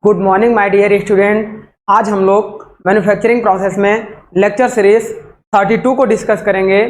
Good morning my dear student. आज हम लोग मैन्युफैक्चरिंग प्रोसेस में लेक्चर सीरीज 32 को डिस्कस करेंगे।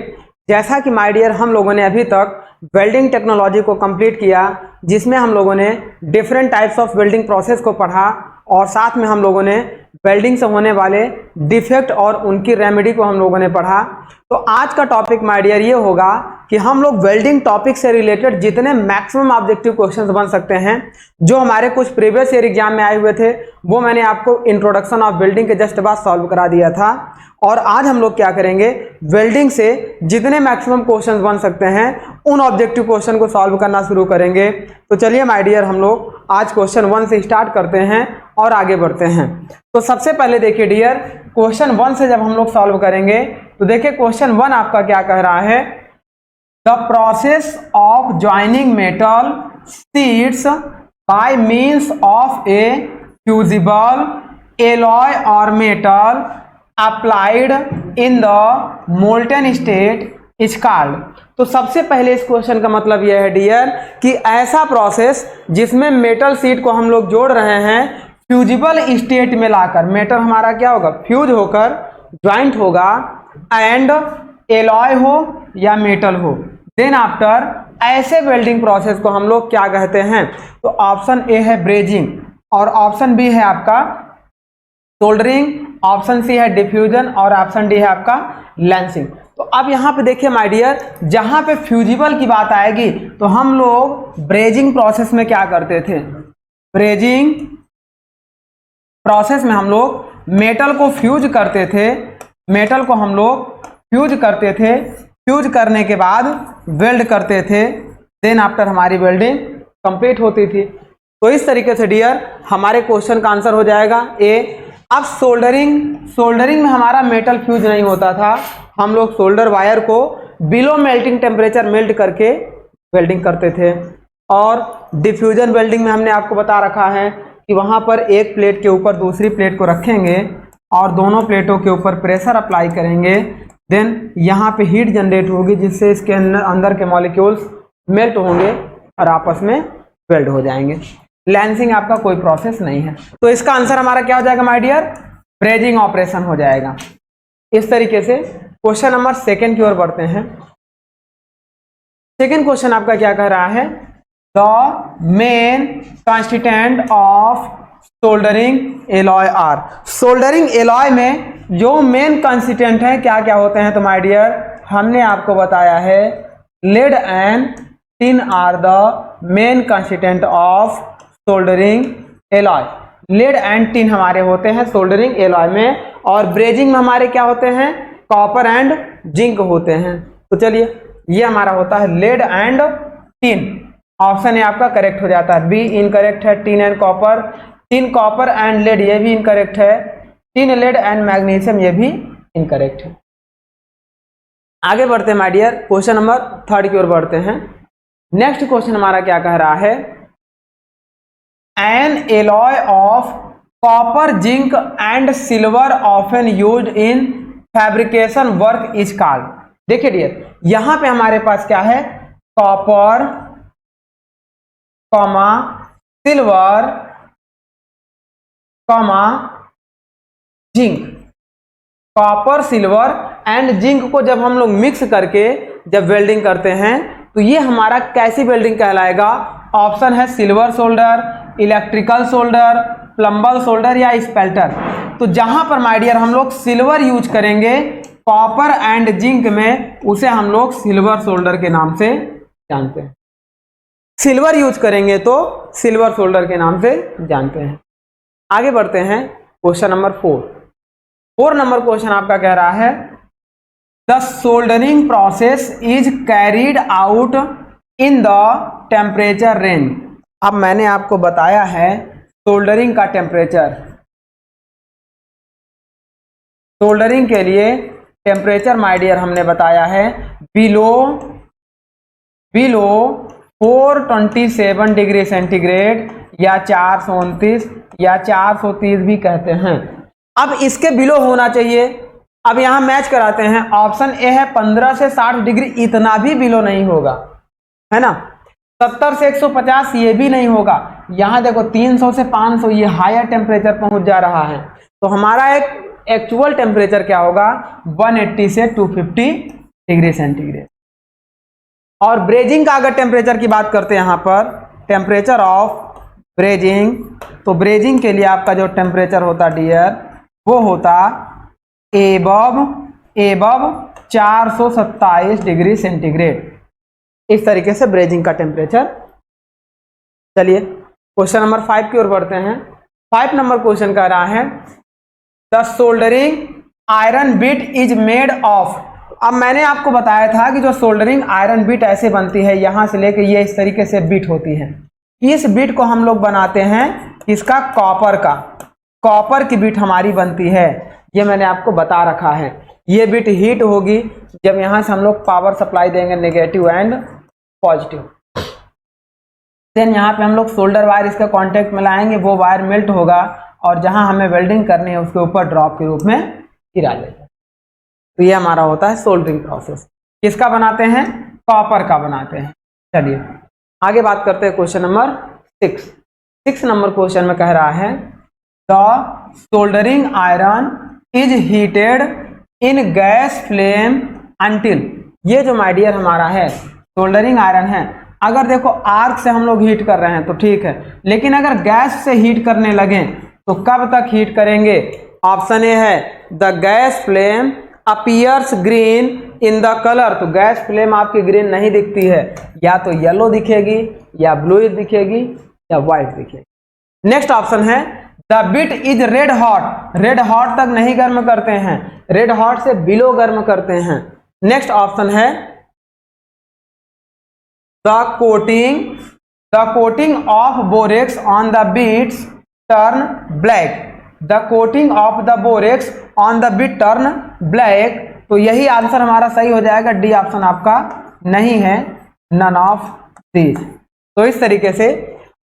जैसा कि माय डियर हम लोगों ने अभी तक वेल्डिंग टेक्नोलॉजी को कंप्लीट किया, जिसमें हम लोगों ने different types of welding process को पढ़ा और साथ में हम लोगों ने वेल्डिंग से होने वाले डिफेक्ट और उनकी रेमेडी को हम लोगों ने पढ़ा। तो आज का टॉपिक माय डियर ये होगा कि हम लोग वेल्डिंग टॉपिक से रिलेटेड जितने मैक्सिमम ऑब्जेक्टिव क्वेश्चंस बन सकते हैं, जो हमारे कुछ प्रीवियस ईयर एग्जाम में आए हुए थे, वो मैंने आपको इंट्रोडक्शन ऑफ वेल्डिंग के जस्ट बाद सॉल्व करा दिया था। और आज हम लोग क्या करेंगे, वेल्डिंग से जितने मैक्सिमम क्वेश्चंस बन सकते हैं उन ऑब्जेक्टिव क्वेश्चन को सॉल्व करना शुरू करेंगे। तो चलिए माय डियर, हम लोग आज क्वेश्चन 1 से स्टार्ट करते हैं और आगे बढ़ते हैं। तो सबसे पहले देखिए डियर, क्वेश्चन 1 से जब हम लोग सॉल्व करेंगे तो देखिए क्वेश्चन 1 आपका क्या कह रहा है, the process of joining metal sheets by means of a fusible alloy और metal applied in the molten state is called. तो सबसे पहले इस क्वेश्चन का मतलब यह है डियर कि ऐसा प्रोसेस जिसमें मेटल शीट को हम लोग जोड़ रहे हैं फ्यूजिबल स्टेट में लाकर, मेटल हमारा क्या होगा, फ्यूज होकर ज्वाइंट होगा, एंड एलॉय हो या मेटल हो, देन आफ्टर ऐसे वेल्डिंग प्रोसेस को हम लोग क्या कहते हैं। तो ऑप्शन ए है ब्रेजिंग और ऑप्शन बी है आपका सोल्डरिंग, ऑप्शन सी है डिफ्यूजन और ऑप्शन डी है आपका लेंसिंग। तो अब यहाँ पे देखिए माय डियर, जहां पे फ्यूजिबल की बात आएगी तो हम लोग ब्रेजिंग प्रोसेस में क्या करते थे, ब्रेजिंग प्रोसेस में हम लोग मेटल को फ्यूज करते थे, मेटल को हम लोग फ्यूज करते थे, फ्यूज करने के बाद वेल्ड करते थे, देन आफ्टर हमारी वेल्डिंग कंप्लीट होती थी। तो इस तरीके से डियर हमारे क्वेश्चन का आंसर हो जाएगा ए। अब सोल्डरिंग में हमारा मेटल फ्यूज नहीं होता था, हम लोग सोल्डर वायर को बिलो मेल्टिंग टेम्परेचर मेल्ट करके वेल्डिंग करते थे। और डिफ्यूजन वेल्डिंग में हमने आपको बता रखा है कि वहां पर एक प्लेट के ऊपर दूसरी प्लेट को रखेंगे और दोनों प्लेटों के ऊपर प्रेशर अप्लाई करेंगे, देन यहाँ पे हीट जनरेट होगी जिससे इसके अंदर के मॉलिक्यूल्स मेल्ट होंगे और आपस में वेल्ड हो जाएंगे। लेंसिंग आपका कोई प्रोसेस नहीं है। तो इसका आंसर हमारा क्या हो जाएगा माय डियर, ब्रेजिंग ऑपरेशन हो जाएगा। इस तरीके से क्वेश्चन नंबर 2 की ओर बढ़ते हैं। सेकेंड क्वेश्चन आपका क्या कह रहा है, the main constituent of soldering alloy are. Soldering alloy में जो मेन कांस्टिट्यूएंट है क्या क्या होते हैं, तो माय डियर हमने आपको बताया है lead and tin are the main constituent of soldering alloy. Lead and tin हमारे होते हैं सोल्डरिंग एलॉय में, और ब्रेजिंग में हमारे क्या होते हैं, कॉपर एंड जिंक होते हैं। तो चलिए ये हमारा होता है lead and tin, option A आपका करेक्ट हो जाता है, बी इनकरेक्ट है, tin and copper, tin copper and lead ये भी इनकरेक्ट है, टिन लेड एंड मैग्नीशियम ये भी इनकरेक्ट है। आगे बढ़ते हैं माय डियर, क्वेश्चन नंबर 3 की ओर बढ़ते हैं। नेक्स्ट क्वेश्चन हमारा क्या कह रहा है, N alloy of copper zinc and silver often used in fabrication work is called. देखिए डियर यहां पे हमारे पास क्या है, copper comma silver comma zinc. Copper silver and zinc को जब हम लोग मिक्स करके जब वेल्डिंग करते हैं तो ये हमारा कैसी वेल्डिंग कहलाएगा, ऑप्शन है silver solder, electrical solder, plumbal solder या स्पेल्टर। तो जहां पर माय डियर हम लोग सिल्वर यूज करेंगे कॉपर एंड जिंक में, उसे हम लोग सिल्वर सोल्डर के नाम से जानते हैं। सिल्वर यूज करेंगे तो सिल्वर सोल्डर के नाम से जानते हैं। आगे बढ़ते हैं क्वेश्चन नंबर 4 नंबर क्वेश्चन आपका कह रहा है, the soldering process is carried out in the temperature range. अब मैंने आपको बताया है सोल्डरिंग का टेम्परेचर, सोल्डरिंग के लिए टेम्परेचर माय डियर हमने बताया है बिलो 427 डिग्री सेंटीग्रेड या 429 या 430 भी कहते हैं। अब इसके बिलो होना चाहिए। अब यहां मैच कराते हैं, ऑप्शन ए है 15 से 60 डिग्री, इतना भी बिलो नहीं होगा, है ना। 70 से 150 ये भी नहीं होगा, यहाँ देखो 300 से 500 ये हायर टेम्परेचर पहुंच जा रहा है, तो हमारा एक एक्चुअल टेम्परेचर क्या होगा 180 से 250 डिग्री सेंटीग्रेड। और ब्रेजिंग का अगर टेम्परेचर की बात करते हैं यहाँ पर टेम्परेचर ऑफ ब्रेजिंग, तो ब्रेजिंग के लिए आपका जो टेम्परेचर होता डियर वो होता एबव 427 डिग्री सेंटीग्रेड। इस तरीके से ब्रेजिंग का टेम्परेचर। चलिए क्वेश्चन नंबर 5 की ओर बढ़ते हैं। 5 नंबर क्वेश्चन कह रहा है the soldering iron bit is made of. अब मैंने आपको बताया था कि जो सोल्डरिंग आयरन बिट ऐसे बनती है, यहां से लेके ये इस तरीके से बिट होती है। इस बिट को हम लोग बनाते हैं इसका कॉपर का, कॉपर की बिट हमारी बनती है, ये मैंने आपको बता रखा है। ये बिट हीट होगी जब यहां से हम लोग पावर सप्लाई देंगे नेगेटिव एंड पॉजिटिव। देन यहाँ पे हम लोग सोल्डर वायर इसके कांटेक्ट में लाएंगे, वो वायर मेल्ट होगा और जहां हमें वेल्डिंग करनी है उसके ऊपर ड्रॉप के रूप में गिरा जाएगा। तो ये हमारा होता है सोल्डरिंग प्रोसेस। किसका बनाते हैं? कॉपर का बनाते हैं। चलिए आगे बात करते हैं क्वेश्चन नंबर 6 नंबर क्वेश्चन में कह रहा है the soldering iron is heated in gas flame until. ये जो माय डियर हमारा है सोल्डरिंग आयरन है, अगर देखो आर्क से हम लोग हीट कर रहे हैं तो ठीक है, लेकिन अगर गैस से हीट करने लगे तो कब तक हीट करेंगे? ऑप्शन ए है the gas flame appears green in the colour. तो गैस फ्लेम आपकी ग्रीन नहीं दिखती है, या तो येलो दिखेगी या ब्लू दिखेगी या व्हाइट दिखेगी। नेक्स्ट ऑप्शन है the bit is red hot. Red hot तक नहीं गर्म करते हैं, रेड हॉट से बिलो गर्म करते हैं। नेक्स्ट ऑप्शन है the coating of borax on the bits turn black. The coating of the borax on the bit turn black. तो यही आंसर हमारा सही हो जाएगा, डी ऑप्शन आपका नहीं है, नन ऑफ दीज। तो इस तरीके से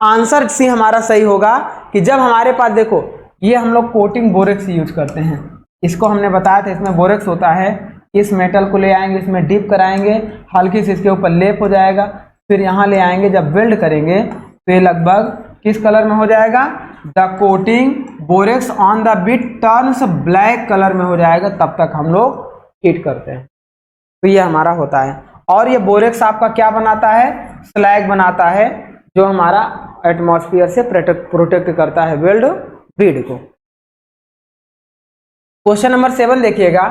आंसर सी हमारा सही होगा कि जब हमारे पास देखो ये हम लोग कोटिंग बोरेक्स यूज करते हैं, इसको हमने बताया था इसमें बोरेक्स होता है। इस मेटल को ले आएंगे, इसमें डिप कराएंगे, हल्की से इसके ऊपर लेप हो जाएगा, फिर यहाँ ले आएंगे, जब वेल्ड करेंगे तो ये लगभग किस कलर में हो जाएगा? The coating borax on the bit turns black colour में हो जाएगा, तब तक हम लोग हीट करते हैं। तो ये हमारा होता है। और ये बोरेक्स आपका क्या बनाता है? स्लैग बनाता है, जो हमारा एटमॉस्फेयर से प्रोटेक्ट करता है वेल्ड बीड को। क्वेश्चन नंबर 7 देखिएगा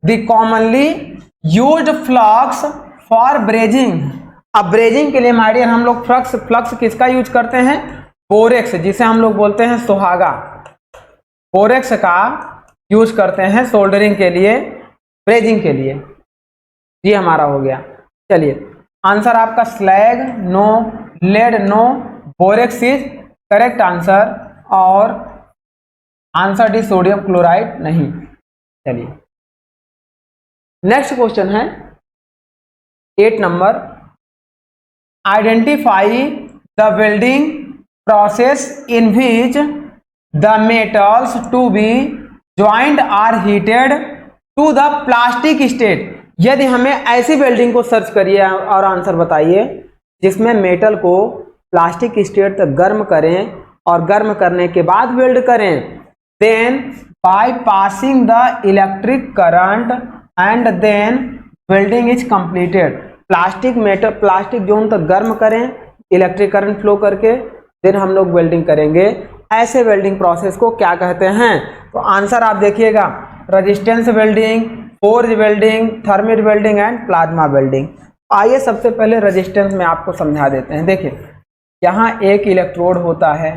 the commonly used flux for brazing. अब ब्रेजिंग के लिए माय डियर हम लोग फ्लक्स किसका यूज करते हैं? बोरेक्स, जिसे हम लोग बोलते हैं सुहागा। बोरेक्स का यूज करते हैं सोल्डरिंग के लिए, ब्रेजिंग के लिए। ये हमारा हो गया। चलिए आंसर आपका slag no, lead no, borax is correct answer, और आंसर डी सोडियम क्लोराइड नहीं। चलिए नेक्स्ट क्वेश्चन है 8 number identify the welding process in which the metals to be joint are heated to the plastic state. यदि हमें ऐसी welding को search करिए और आंसर बताइए जिसमें मेटल को प्लास्टिक स्टेट तक गर्म करें और गर्म करने के बाद वेल्ड करें, then by passing the electric current and then welding is completed. Plastic zone तक गर्म करें इलेक्ट्रिक करंट फ्लो करके, देन हम लोग वेल्डिंग करेंगे। ऐसे वेल्डिंग प्रोसेस को क्या कहते हैं? तो आंसर आप देखिएगा resistance welding, forge welding, thermit welding and plasma welding. आइए सबसे पहले रेजिस्टेंस में आपको समझा देते हैं। देखिए यहाँ एक इलेक्ट्रोड होता है,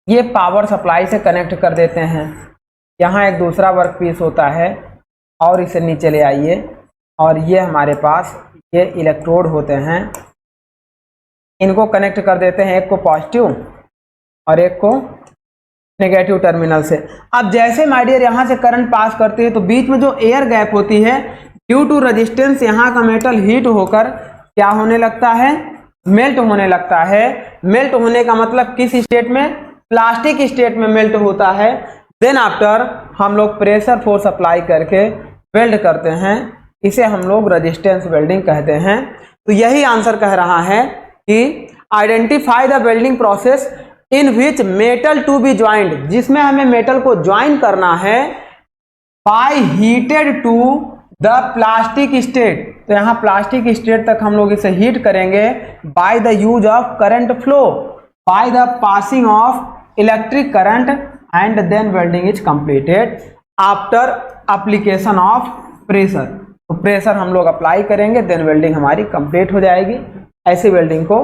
ये पावर सप्लाई से कनेक्ट कर देते हैं। यहाँ एक दूसरा वर्क पीस होता है और इसे नीचे ले आइए, और ये हमारे पास ये इलेक्ट्रोड होते हैं, इनको कनेक्ट कर देते हैं, एक को पॉजिटिव और एक को नेगेटिव टर्मिनल से। अब जैसे माय डियर यहाँ से करंट पास करती है तो बीच में जो एयर गैप होती है, ड्यू टू रेजिस्टेंस यहाँ का मेटल हीट होकर क्या होने लगता है? मेल्ट होने लगता है। मेल्ट होने का मतलब किस स्टेट में? प्लास्टिक स्टेट में मेल्ट होता है। देन आफ्टर हम लोग प्रेशर फोर्स अप्लाई करके वेल्ड करते हैं, इसे हम लोग रेजिस्टेंस वेल्डिंग कहते हैं। तो यही आंसर कह रहा है कि identify the welding process in which metal to be joint, जिसमें हमें मेटल को ज्वाइन करना है by heated to the plastic state. तो यहाँ प्लास्टिक स्टेट तक हम लोग इसे हीट करेंगे by the use of current flow, by the passing of electric current and then welding is completed after application of pressure. तो प्रेशर हम लोग अप्लाई करेंगे, देन वेल्डिंग हमारी कंप्लीट हो जाएगी। ऐसी वेल्डिंग को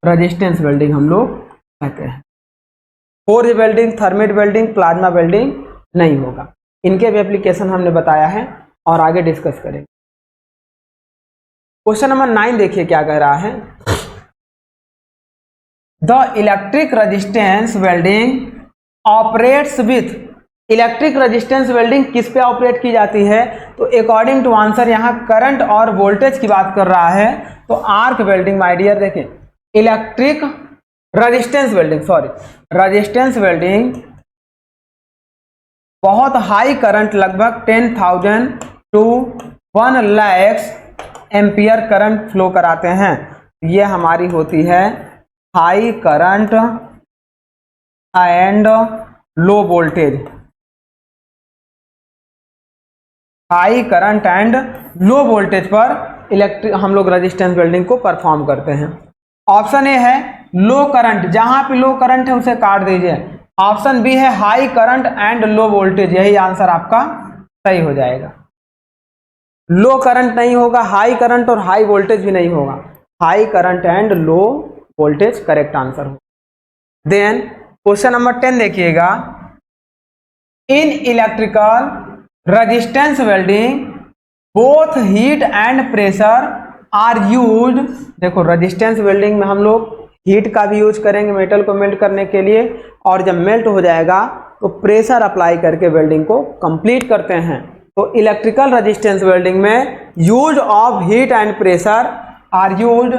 रेजिस्टेंस वेल्डिंग हम लोग कहते हैं। Forge welding, thermit welding, plasma welding नहीं होगा। इनके भी एप्लीकेशन हमने बताया है और आगे डिस्कस करेंगे। क्वेश्चन नंबर 9 देखिए क्या कह रहा है। The electric resistance welding operates with, electric resistance welding किस पे ऑपरेट की जाती है? तो अकॉर्डिंग टू आंसर यहाँ करंट और वोल्टेज की बात कर रहा है, तो आर्क वेल्डिंग माय डियर देखें, electric resistance welding, sorry resistance welding बहुत हाई करंट, लगभग 10,000 to 1 lakh ampere current flow कराते हैं। ये हमारी होती है high current and low voltage, high current and low voltage पर इलेक्ट्रिक हम लोग रेजिस्टेंस वेल्डिंग को परफॉर्म करते हैं। ऑप्शन ए है लो करंट, जहां पे लो करंट है उसे काट दीजिए। ऑप्शन बी है high current and low voltage, यही आंसर आपका सही हो जाएगा। लो करंट नहीं होगा, हाई करंट और हाई वोल्टेज भी नहीं होगा, high current and low voltage correct answer हो। देन क्वेश्चन नंबर 10 देखिएगा। In electrical resistance welding both heat and pressure are used. देखो रेजिस्टेंस वेल्डिंग में हम लोग हीट का भी यूज करेंगे मेटल को मेल्ट करने के लिए, और जब मेल्ट हो जाएगा तो प्रेशर अप्लाई करके वेल्डिंग को कंप्लीट करते हैं। तो इलेक्ट्रिकल रेजिस्टेंस वेल्डिंग में use of heat and pressure are used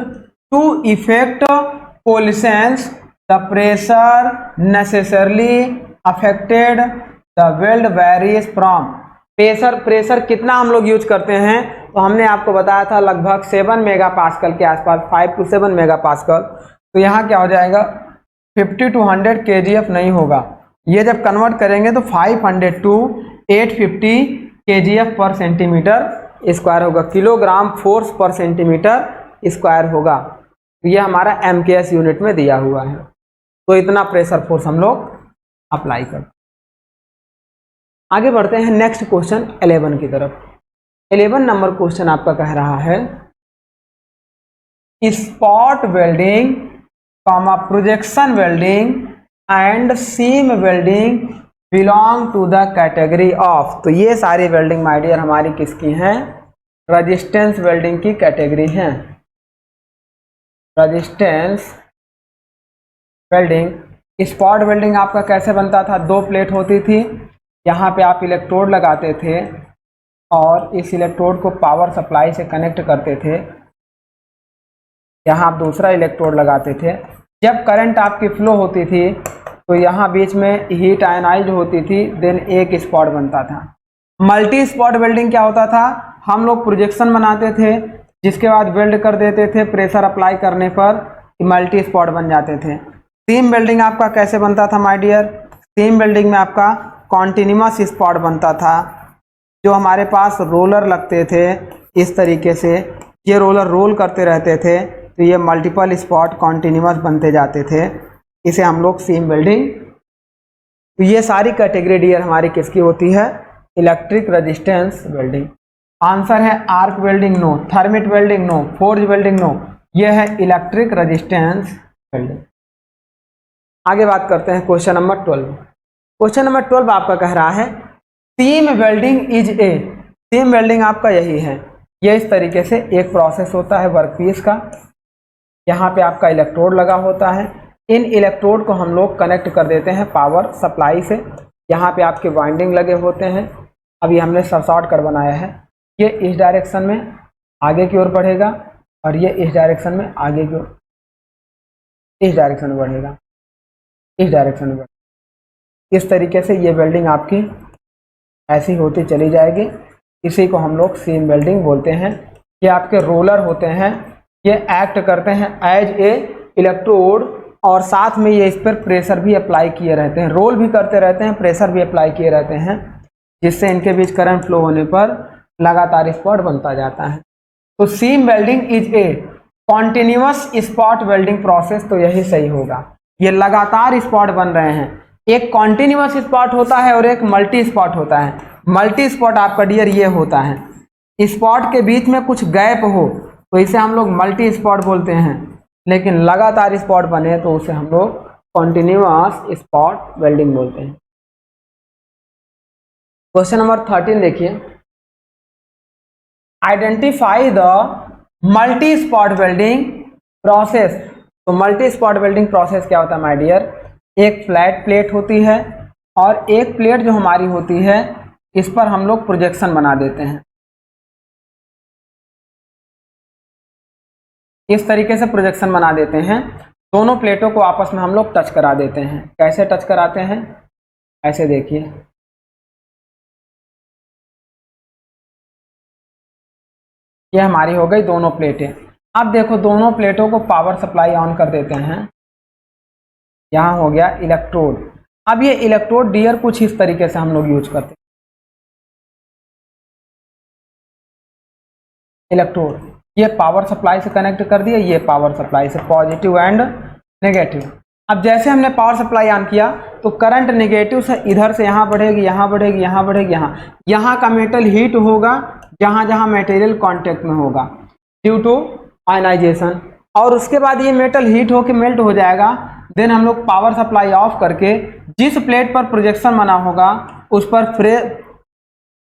to effect collisions, the pressure necessarily affected the weld varies from. Pressure कितना हम लोग यूज करते हैं? तो हमने आपको बताया था लगभग 7 मेगा पास्कल के आसपास, 5 to 7 मेगा पास्कल। तो यहाँ क्या हो जाएगा 50 to 100 kgf नहीं होगा, ये जब कन्वर्ट करेंगे तो 500 to 850 kgf पर सेंटीमीटर स्क्वायर होगा, किलोग्राम फोर्स पर सेंटीमीटर स्क्वायर होगा। तो ये हमारा MKS यूनिट में दिया हुआ है। तो इतना प्रेशर फोर्स हम लोग अप्लाई करते हैं। आगे बढ़ते हैं नेक्स्ट क्वेश्चन 11 की तरफ। 11 नंबर क्वेश्चन आपका कह रहा है spot welding, projection welding and seam welding belong to the category of. तो ये सारी वेल्डिंग माय डियर हमारी किसकी हैं? रेजिस्टेंस वेल्डिंग की कैटेगरी हैं। रेजिस्टेंस वेल्डिंग, स्पॉट वेल्डिंग आपका कैसे बनता था? 2 प्लेट होती थी, यहाँ पे आप इलेक्ट्रोड लगाते थे और इस इलेक्ट्रोड को पावर सप्लाई से कनेक्ट करते थे, यहाँ आप दूसरा इलेक्ट्रोड लगाते थे। जब करंट आपकी फ्लो होती थी तो यहाँ बीच में हीट आयनाइज होती थी, देन एक स्पॉट बनता था। मल्टी स्पॉट वेल्डिंग क्या होता था? हम लोग प्रोजेक्शन बनाते थे, जिसके बाद वेल्ड कर देते थे, प्रेशर अप्लाई करने पर मल्टी स्पॉट बन जाते थे। सीम वेल्डिंग आपका कैसे बनता था माय डियर? सीम वेल्डिंग में आपका कॉन्टिन्यूअस स्पॉट बनता था, जो हमारे पास रोलर लगते थे इस तरीके से, ये रोलर रोल करते रहते थे तो ये मल्टीपल स्पॉट कॉन्टिन्यूअस बनते जाते थे, इसे हम लोग सीम वेल्डिंग। तो ये सारी कैटेगरी डियर हमारी किसकी होती है? Electric resistance welding. आंसर है arc welding no, thermit welding no, forge welding no, ये है इलेक्ट्रिक रेजिस्टेंस वेल्डिंग। आगे बात करते हैं क्वेश्चन नंबर 12। क्वेश्चन नंबर 12 आपका कह रहा है seam welding is A. Seam welding आपका यही है, ये इस तरीके से एक प्रोसेस होता है वर्कपीस का, यहाँ पे आपका इलेक्ट्रोड लगा होता है, इन इलेक्ट्रोड को हम लोग कनेक्ट कर देते हैं पावर सप्लाई से, यहाँ पे आपके वाइंडिंग लगे होते हैं। अभी हमने शॉर्ट कर बनाया है, ये इस डायरेक्शन में आगे की ओर बढ़ेगा और ये इस डायरेक्शन में आगे की ओर, इस डायरेक्शन में बढ़ेगा, इस डायरेक्शन में बढ़ेगा। इस तरीके से ये वेल्डिंग आपकी ऐसी होती चली जाएगी, इसी को हम लोग सीम वेल्डिंग बोलते हैं। ये आपके रोलर होते हैं, ये एक्ट करते हैं एज ए इलेक्ट्रोड और साथ में ये इस पर प्रेशर भी अप्लाई किए रहते हैं, रोल भी करते रहते हैं, प्रेशर भी अप्लाई किए रहते हैं, जिससे इनके बीच करंट फ्लो होने पर लगातार स्पॉट बनता जाता है। तो seam welding is a continuous spot welding process, तो यही सही होगा। ये लगातार स्पॉट बन रहे हैं, एक कॉन्टिन्यूअस स्पॉट होता है और एक मल्टी स्पॉट होता है। मल्टी स्पॉट आपका डियर ये होता है, स्पॉट के बीच में कुछ गैप हो तो इसे हम लोग मल्टी स्पॉट बोलते हैं, लेकिन लगातार स्पॉट बने तो उसे हम लोग कॉन्टिन्यूअस स्पॉट वेल्डिंग बोलते हैं। क्वेश्चन नंबर 13 देखिए, identify the multi spot welding process. तो मल्टी स्पॉट वेल्डिंग प्रोसेस क्या होता है माय डियर, एक फ्लैट प्लेट होती है और एक प्लेट जो हमारी होती है इस पर हम लोग प्रोजेक्शन बना देते हैं, इस तरीके से प्रोजेक्शन बना देते हैं। दोनों प्लेटों को आपस में हम लोग टच करा देते हैं। कैसे टच कराते हैं, ऐसे देखिए, ये हमारी हो गई दोनों प्लेटें। अब देखो दोनों प्लेटों को पावर सप्लाई ऑन कर देते हैं, यहाँ हो गया इलेक्ट्रोड। अब ये इलेक्ट्रोड डियर कुछ इस तरीके से हम लोग यूज करते हैं, इलेक्ट्रोड ये पावर सप्लाई से कनेक्ट कर दिया, ये पावर सप्लाई से, पॉजिटिव एंड नेगेटिव। अब जैसे हमने पावर सप्लाई ऑन किया तो करंट नेगेटिव से इधर से यहाँ बढ़ेगी, यहाँ बढ़ेगी, यहाँ बढ़ेगी, यहाँ का मेटल हीट होगा जहाँ जहाँ मटेरियल कांटेक्ट में होगा ड्यू टू आयनाइजेशन, और उसके बाद ये मेटल हीट होकर मेल्ट हो जाएगा। देन हम लोग पावर सप्लाई ऑफ करके जिस प्लेट पर प्रोजेक्शन बना होगा उस पर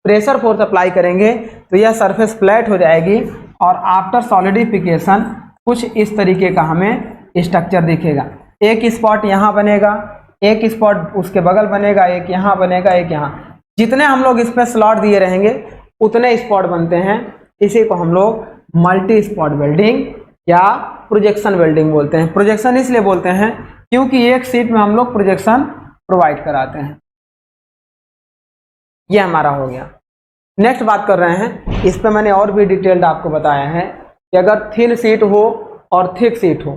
प्रेशर फोर्स अप्लाई करेंगे तो यह सरफेस फ्लैट हो जाएगी और आफ्टर सॉलिडिफिकेशन कुछ इस तरीके का हमें स्ट्रक्चर दिखेगा। एक स्पॉट यहाँ बनेगा, एक स्पॉट उसके बगल बनेगा, एक यहाँ बनेगा, एक यहाँ। जितने हम लोग इस पर स्लॉट दिए रहेंगे उतने स्पॉट बनते हैं। इसी को हम लोग मल्टी स्पॉट वेल्डिंग या प्रोजेक्शन वेल्डिंग बोलते हैं। प्रोजेक्शन इसलिए बोलते हैं क्योंकि एक सीट में हम लोग प्रोजेक्शन प्रोवाइड कराते हैं। ये हमारा हो गया। नेक्स्ट बात कर रहे हैं, इस पे मैंने और भी डिटेल्ड आपको बताया है कि अगर थिन सीट हो और थिक सीट हो,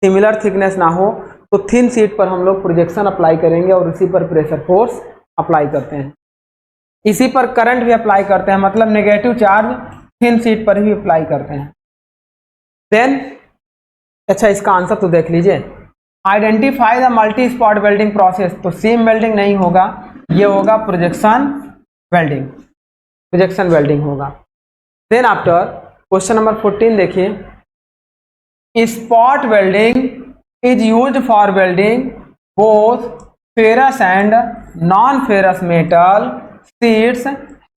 सिमिलर थिकनेस ना हो, तो थिन सीट पर हम लोग प्रोजेक्शन अप्लाई करेंगे और इसी पर प्रेशर फोर्स अप्लाई करते हैं, इसी पर करंट भी अप्लाई करते हैं, मतलब नेगेटिव चार्ज थिन सीट पर भी अप्लाई करते हैं। देन अच्छा इसका आंसर तो देख लीजिए, identify the multi spot welding process. तो सीम वेल्डिंग नहीं होगा, ये होगा प्रोजेक्शन वेल्डिंग, प्रोजेक्शन वेल्डिंग होगा। देन आफ्टर क्वेश्चन नंबर 14 देखिए, spot welding is used for welding both ferrous and non ferrous metal sheets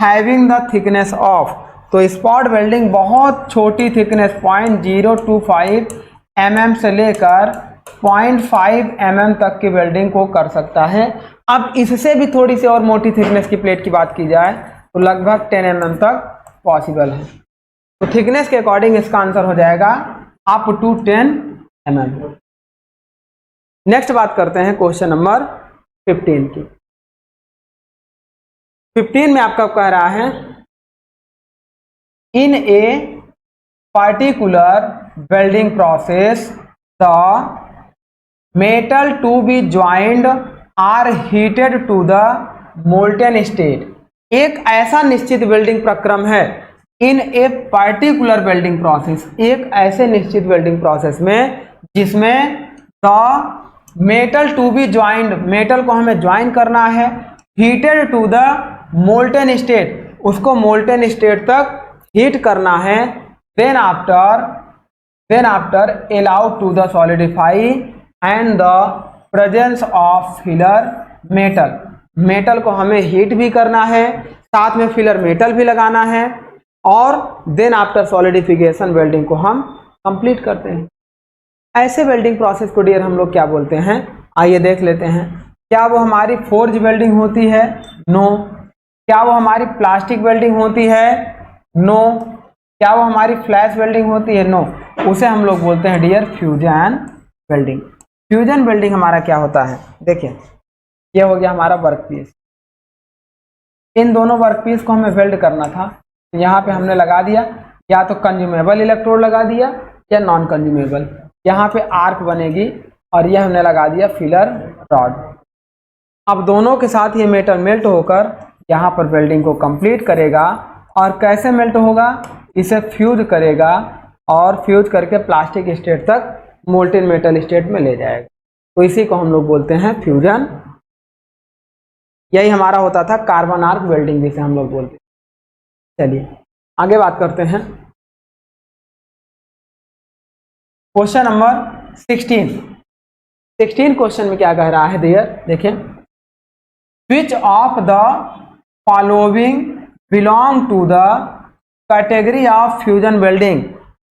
having the thickness of. तो spot welding बहुत छोटी थिकनेस 0.025 mm से लेकर 0.5 mm तक की वेल्डिंग को कर सकता है। अब इससे भी थोड़ी सी और मोटी थिकनेस की प्लेट की बात की जाए तो लगभग 10 mm तक पॉसिबल है। तो थिकनेस के अकॉर्डिंग इसका आंसर हो जाएगा अप टू 10 mm। नेक्स्ट बात करते हैं क्वेश्चन नंबर 15 की। 15 में आपका कह रहा है, in A particular welding process the metal to be joined are heated to the molten state। एक ऐसा निश्चित वेल्डिंग प्रक्रम है, in a particular welding process, एक ऐसे निश्चित वेल्डिंग प्रोसेस में जिसमें the metal to be joined, metal को हमें ज्वाइन करना है, heated to the molten state, उसको मोल्टेन स्टेट तक हीट करना है। then after allow to the solidify and the presence of filler metal, metal को हमें हीट भी करना है, साथ में फिलर मेटल भी लगाना है, और देन आफ्टर सॉलिडिफिकेशन वेल्डिंग को हम कंप्लीट करते हैं। ऐसे वेल्डिंग प्रोसेस को डियर हम लोग क्या बोलते हैं, आइए देख लेते हैं। क्या वो हमारी फोर्ज वेल्डिंग होती है? नो। क्या वो हमारी प्लास्टिक वेल्डिंग होती है? नो। क्या वो हमारी फ्लैश वेल्डिंग होती है? नो। उसे हम लोग बोलते हैं dear fusion welding. Fusion welding हमारा क्या होता है, देखिए ये हो गया हमारा वर्कपीस, इन दोनों वर्कपीस को हमें वेल्ड करना था, तो यहाँ पे हमने लगा दिया या तो कंज्यूमेबल इलेक्ट्रोड लगा दिया या नॉन कंज्यूमेबल। यहाँ पे आर्क बनेगी और यह हमने लगा दिया फिलर रॉड। अब दोनों के साथ ये मेटल मेल्ट होकर यहाँ पर वेल्डिंग को कंप्लीट करेगा। और कैसे मेल्ट होगा, इसे फ्यूज करेगा और फ्यूज करके प्लास्टिक स्टेट तक मोल्टेन मेटल स्टेट में ले जाएगा। तो इसी को हम लोग बोलते हैं फ्यूजन। यही हमारा होता था कार्बन आर्क वेल्डिंग जिसे हम लोग बोलते हैं। चलिए आगे बात करते हैं। क्वेश्चन नंबर 16 क्वेश्चन में क्या कह रहा है डियर, देखिए, which of the following belong to the category of fusion welding,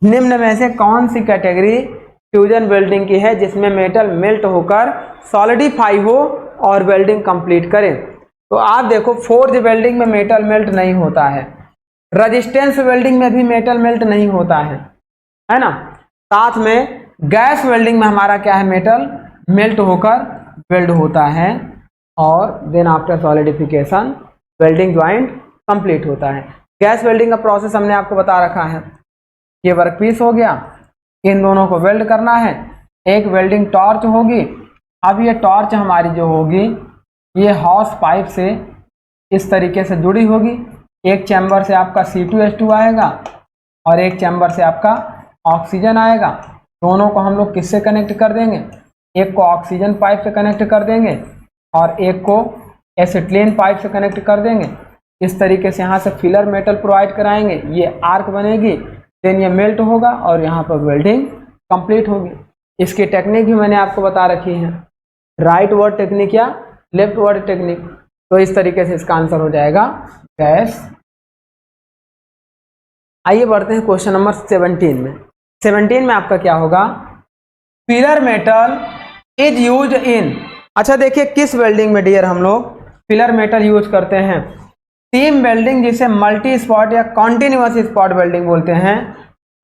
निम्न में से कौन सी कैटेगरी फ्यूजन वेल्डिंग की है जिसमें मेटल मेल्ट होकर सॉलिडिफाई हो और वेल्डिंग कंप्लीट करे। तो आप देखो, फोर्ज वेल्डिंग में मेटल मेल्ट नहीं होता है, रेजिस्टेंस वेल्डिंग में भी मेटल मेल्ट नहीं होता है ना। साथ में गैस वेल्डिंग में हमारा क्या है, मेटल मेल्ट होकर वेल्ड होता है और then after solidification welding joint complete होता है। गैस वेल्डिंग का प्रोसेस हमने आपको बता रखा है। ये वर्कपीस हो गया, इन दोनों को वेल्ड करना है, एक वेल्डिंग टॉर्च होगी। अब ये टॉर्च हमारी जो होगी ये हॉस पाइप से इस तरीके से जुड़ी होगी। एक चैम्बर से आपका C2H2 आएगा और एक चैम्बर से आपका ऑक्सीजन आएगा। दोनों को हम लोग किससे कनेक्ट कर देंगे, एक को ऑक्सीजन पाइप से कनेक्ट कर देंगे और एक को एसिटिलीन पाइप से कनेक्ट कर देंगे। इस तरीके से यहाँ से फिलर मेटल प्रोवाइड कराएंगे, ये आर्क बनेगी, देन ये मेल्ट होगा और यहाँ पर वेल्डिंग कंप्लीट होगी। इसकी टेक्निक भी मैंने आपको बता रखी है, राइट वर्ड टेक्निक या लेफ्ट वर्ड टेक्निक। तो इस तरीके से इसका आंसर हो जाएगा गैस। आइए बढ़ते हैं क्वेश्चन नंबर 17 में। 17 में आपका क्या होगा, filler metal is use in, अच्छा देखिए किस वेल्डिंग में डियर हम लोग फिलर मेटल यूज करते हैं। सीम वेल्डिंग जिसे मल्टी स्पॉट या कॉन्टिन्यूअस स्पॉट वेल्डिंग बोलते हैं,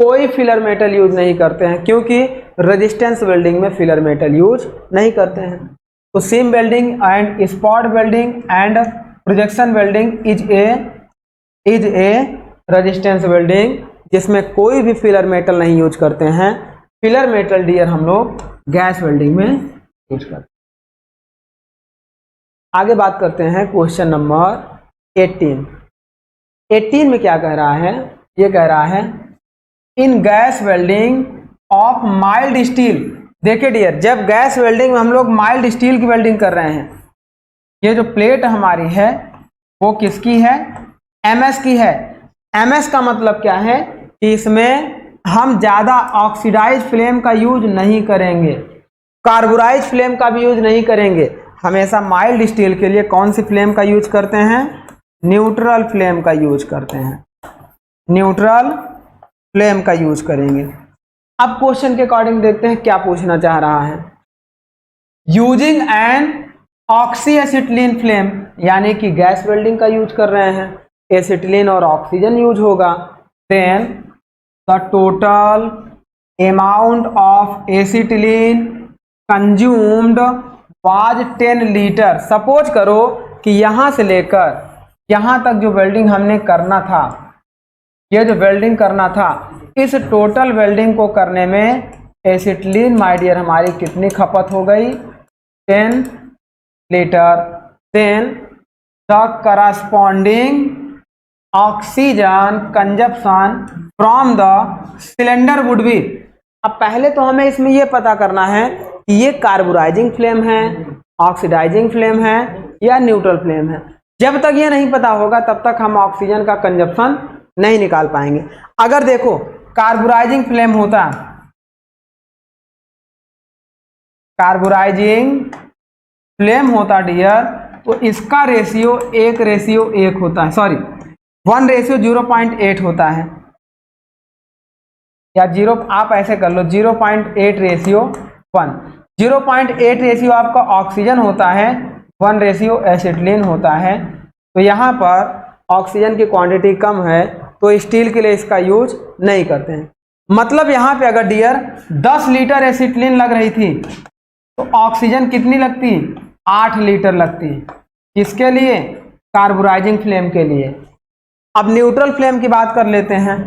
कोई फिलर मेटल यूज नहीं करते हैं क्योंकि रेजिस्टेंस वेल्डिंग में फिलर मेटल यूज नहीं करते हैं। तो seam welding and spot welding and projection welding is a resistance welding जिसमें कोई भी फिलर मेटल नहीं यूज करते हैं। फिलर मेटल डियर हम लोग गैस वेल्डिंग में यूज करते हैं। आगे बात करते हैं क्वेश्चन नंबर 18 में क्या कह रहा है, ये कह रहा है इन gas welding of mild steel. देखिए डियर, जब गैस वेल्डिंग में हम लोग माइल्ड स्टील की वेल्डिंग कर रहे हैं, ये जो प्लेट हमारी है वो किसकी है, MS की है। MS का मतलब क्या है कि इसमें हम ज़्यादा ऑक्सीडाइज फ्लेम का यूज नहीं करेंगे, कार्बोराइज फ्लेम का भी यूज नहीं करेंगे। हमेशा माइल्ड स्टील के लिए कौन सी फ्लेम का यूज करते हैं, न्यूट्रल फ्लेम का यूज करते हैं, न्यूट्रल फ्लेम का यूज करेंगे। अब क्वेश्चन के अकॉर्डिंग देखते हैं क्या पूछना चाह रहा है। Using an oxy acetylene flame, यानी कि गैस वेल्डिंग का यूज कर रहे हैं, एसिटिलीन और ऑक्सीजन यूज होगा। Then the total amount of acetylene consumed was 10 litre. Suppose करो कि यहाँ से लेकर यहाँ तक जो वेल्डिंग हमने करना था, ये जो वेल्डिंग करना था, इस टोटल वेल्डिंग को करने में एसिटिलीन माय डियर हमारी कितनी खपत हो गई, 10 litre. Then the corresponding oxygen consumption from the cylinder would be. अब पहले तो हमें इसमें ये पता करना है कि ये कार्बोराइजिंग फ्लेम है, ऑक्सीडाइजिंग फ्लेम है या न्यूट्रल फ्लेम है। जब तक ये नहीं पता होगा तब तक हम ऑक्सीजन का कंजप्शन नहीं निकाल पाएंगे। अगर देखो कार्बोराइजिंग फ्लेम होता, कार्बोराइजिंग फ्लेम होता डियर, तो इसका रेशियो 1:1 होता है, सॉरी 1:0.8 होता है, या 0, आप ऐसे कर लो 0.8:1। 0.8 रेशियो आपका ऑक्सीजन होता है, 1 रेशियो एसिटिलीन होता है। तो यहाँ पर ऑक्सीजन की क्वांटिटी कम है तो स्टील के लिए इसका यूज नहीं करते हैं। मतलब यहाँ पे अगर डियर 10 लीटर एसिटिलीन लग रही थी तो ऑक्सीजन कितनी लगती, 8 लीटर लगती। किसके लिए, कार्बोराइजिंग फ्लेम के लिए। अब न्यूट्रल फ्लेम की बात कर लेते हैं।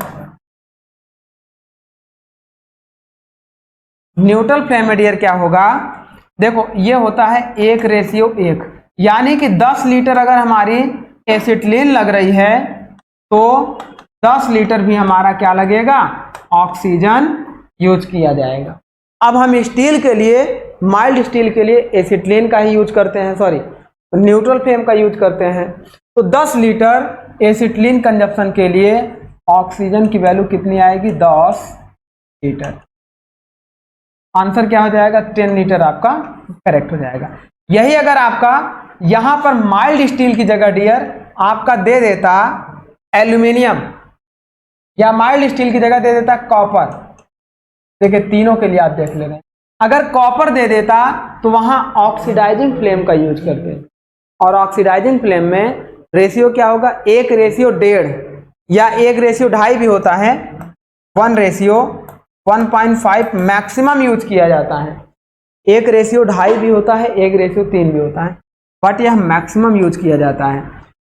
न्यूट्रल फ्लेम में डियर क्या होगा, देखो ये होता है 1:1, यानी कि 10 लीटर अगर हमारी एसिटिलीन लग रही है तो 10 लीटर भी हमारा क्या लगेगा, ऑक्सीजन यूज किया जाएगा। अब हम स्टील के लिए, माइल्ड स्टील के लिए एसिटिलीन का ही यूज करते हैं, सॉरी न्यूट्रल फ्लेम का यूज करते हैं। तो 10 लीटर एसिटिलीन कंजप्शन के लिए ऑक्सीजन की वैल्यू कितनी आएगी, 10 लीटर। आंसर क्या हो जाएगा, 10 लीटर आपका करेक्ट हो जाएगा। यही अगर आपका यहां पर माइल्ड स्टील की जगह डियर आपका दे देता एल्यूमिनियम, या माइल्ड स्टील की जगह दे देता कॉपर, देखिए तीनों के लिए आप देख ले रहे हैं, अगर कॉपर दे देता तो वहां ऑक्सीडाइजिंग फ्लेम का यूज करते हैं, और ऑक्सीडाइजिंग फ्लेम में रेशियो क्या होगा, 1:1.5 या 1:2.5 भी होता है, 1:1.5 मैक्सिमम यूज किया जाता है, 1:2.5 भी होता है, 1:3 भी होता है, बट यह मैक्सिमम यूज किया जाता है।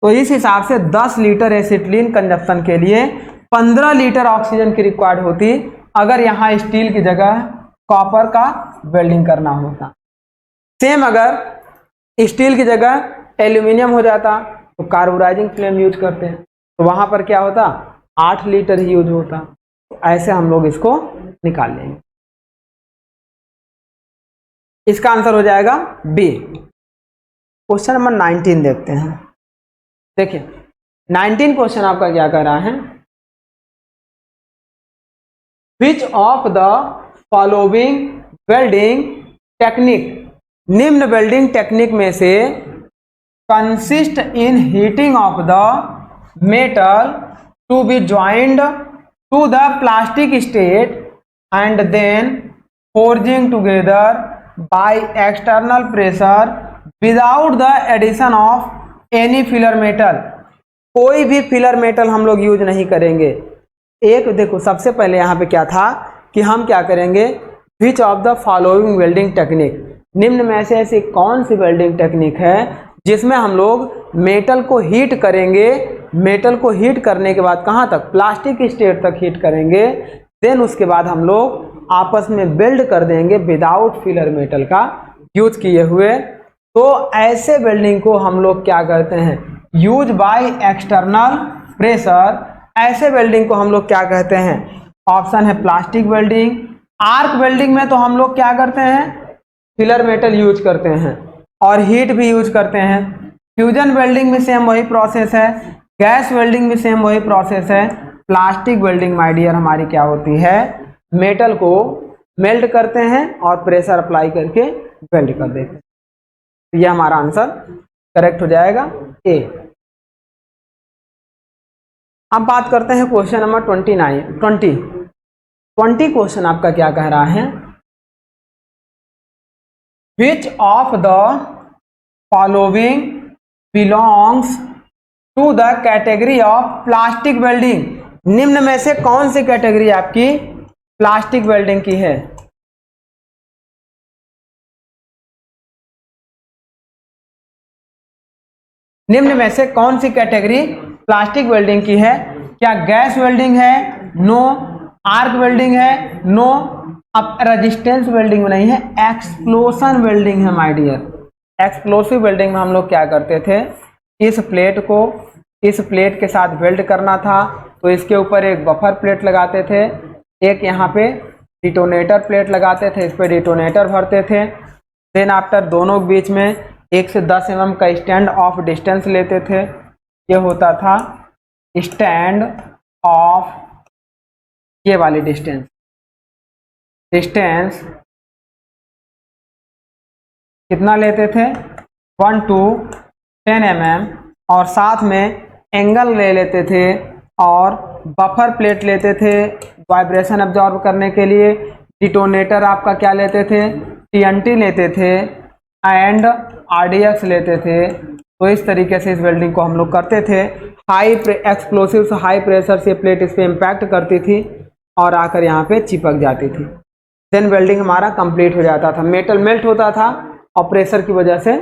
तो इस हिसाब से 10 लीटर एसिटिलीन कंजप्शन के लिए 15 लीटर ऑक्सीजन की रिक्वायर्ड होती अगर यहाँ स्टील की जगह कॉपर का वेल्डिंग करना होता। सेम अगर स्टील की जगह एल्यूमिनियम हो जाता तो कार्बोराइजिंग फ्लेम यूज करते हैं, तो वहां पर क्या होता, 8 लीटर ही यूज होता। तो ऐसे हम लोग इसको निकाल लेंगे। इसका आंसर हो जाएगा बी। क्वेश्चन नंबर 19 देखते हैं। देखिए 19 क्वेश्चन आपका क्या कह रहा है, which of the following welding technique, निम्न वेल्डिंग टेक्निक में से consist in heating of the metal to be joined to the plastic state and then forging together by external pressure without the addition of any filler metal. कोई भी filler metal हम लोग use नहीं करेंगे। एक देखो सबसे पहले यहाँ पे क्या था कि हम क्या करेंगे, विच of the following welding technique, निम्न में से ऐसी कौन सी वेल्डिंग टेक्निक है जिसमें हम लोग मेटल को हीट करेंगे, मेटल को हीट करने के बाद कहाँ तक, प्लास्टिक स्टेट तक हीट करेंगे, देन उसके बाद हम लोग आपस में वेल्ड कर देंगे विदाउट फिलर मेटल का यूज किए हुए। तो ऐसे वेल्डिंग को हम लोग क्या करते हैं, यूज बाय एक्सटर्नल प्रेशर, ऐसे वेल्डिंग को हम लोग क्या कहते हैं, ऑप्शन है प्लास्टिक वेल्डिंग। आर्क वेल्डिंग में तो हम लोग क्या करते हैं, फिलर मेटल यूज करते हैं और हीट भी यूज करते हैं। फ्यूजन वेल्डिंग भी सेम वही प्रोसेस है, गैस वेल्डिंग भी सेम वही प्रोसेस है। प्लास्टिक वेल्डिंग माय डियर हमारी क्या होती है, मेटल को मेल्ट करते हैं और प्रेशर अप्लाई करके वेल्ड कर देते हैं। तो यह हमारा आंसर करेक्ट हो जाएगा ए। अब बात करते हैं क्वेश्चन नंबर 20 क्वेश्चन आपका क्या कह रहा है, which of the following belongs to the category of plastic welding, निम्न में से कौन सी कैटेगरी आपकी प्लास्टिक वेल्डिंग की है। निम्न में से कौन सी कैटेगरी प्लास्टिक वेल्डिंग की है, क्या गैस वेल्डिंग है, नो। आर्क वेल्डिंग है, नो। अब रेजिस्टेंस वेल्डिंग में नहीं है, एक्सप्लोशन वेल्डिंग है माय डियर। एक्सप्लोसिव वेल्डिंग में हम लोग क्या करते थे, इस प्लेट को इस प्लेट के साथ वेल्ड करना था तो इसके ऊपर एक बफर प्लेट लगाते थे, एक यहाँ पे डिटोनेटर प्लेट लगाते थे, इस पे डिटोनेटर भरते थे। देन आफ्टर दोनों के बीच में 1 से 10 mm का स्टैंड ऑफ डिस्टेंस लेते थे, ये होता था स्टैंड ऑफ, ये वाली डिस्टेंस कितना लेते थे 1 to 10 mm, और साथ में एंगल ले लेते थे और बफर प्लेट लेते थे वाइब्रेशन अब्जॉर्ब करने के लिए। डिटोनेटर आपका क्या लेते थे, TNT लेते थे एंड RDX लेते थे। तो इस तरीके से इस वेल्डिंग को हम लोग करते थे। हाई एक्सप्लोसिव से हाई प्रेशर से प्लेट इस पे इम्पैक्ट करती थी और आकर यहाँ पे चिपक जाती थी। देन वेल्डिंग हमारा कंप्लीट हो जाता था, मेटल मेल्ट होता था और प्रेशर की वजह से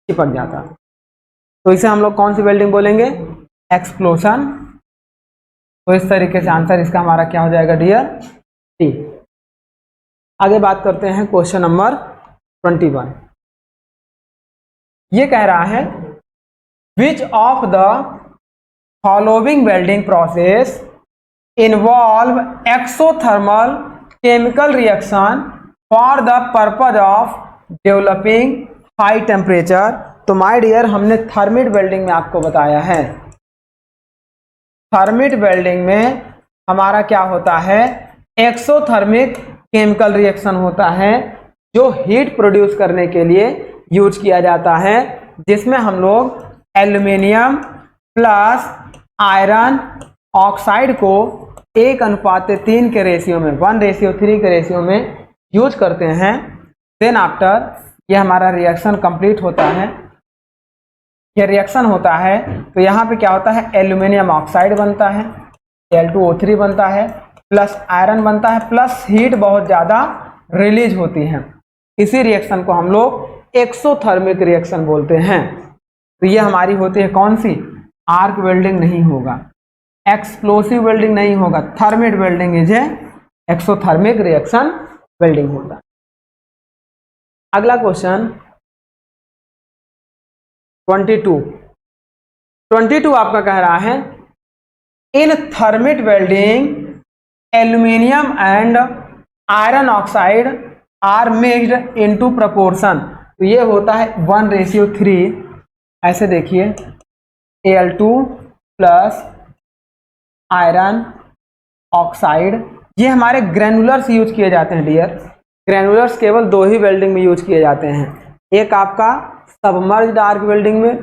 चिपक जाता था। तो इसे हम लोग कौन सी वेल्डिंग बोलेंगे, एक्सप्लोशन। तो इस तरीके से आंसर इसका हमारा क्या हो जाएगा डियर, डी। आगे बात करते हैं क्वेश्चन नंबर 21। ये कह रहा है which of the following welding process involve exothermal chemical reaction for the purpose of developing high temperature. तो माय डियर, हमने थर्मिट वेल्डिंग में आपको बताया है, थर्मिट वेल्डिंग में हमारा क्या होता है, एक्सोथर्मिक केमिकल रिएक्शन होता है जो हीट प्रोड्यूस करने के लिए यूज किया जाता है, जिसमें हम लोग एल्यूमिनियम प्लस आयरन ऑक्साइड को 1:3 के रेशियो में 1:3 के रेशियो में यूज करते हैं। देन आफ्टर ये हमारा रिएक्शन कंप्लीट होता है, ये रिएक्शन होता है तो यहाँ पे क्या होता है, एल्यूमिनियम ऑक्साइड बनता है, Al2O3 बनता है, प्लस आयरन बनता है, प्लस हीट बहुत ज़्यादा रिलीज होती है। इसी रिएक्शन को हम लोग एक्सोथर्मिक रिएक्शन बोलते हैं। तो ये हमारी होती है कौन सी, आर्क वेल्डिंग नहीं होगा, एक्सप्लोसिव वेल्डिंग नहीं होगा, thermit welding is a exothermic reaction welding होता। अगला क्वेश्चन 22 आपका कह रहा है in thermit welding aluminium and iron oxide are mixed into proportion. तो ये होता है 1:3। ऐसे देखिए Al2 प्लस आयरन ऑक्साइड, ये हमारे ग्रेनुलर्स यूज किए जाते हैं डियर। ग्रेनुलर्स केवल 2 ही वेल्डिंग में यूज किए जाते हैं, एक आपका सबमर्ज्ड आर्क वेल्डिंग में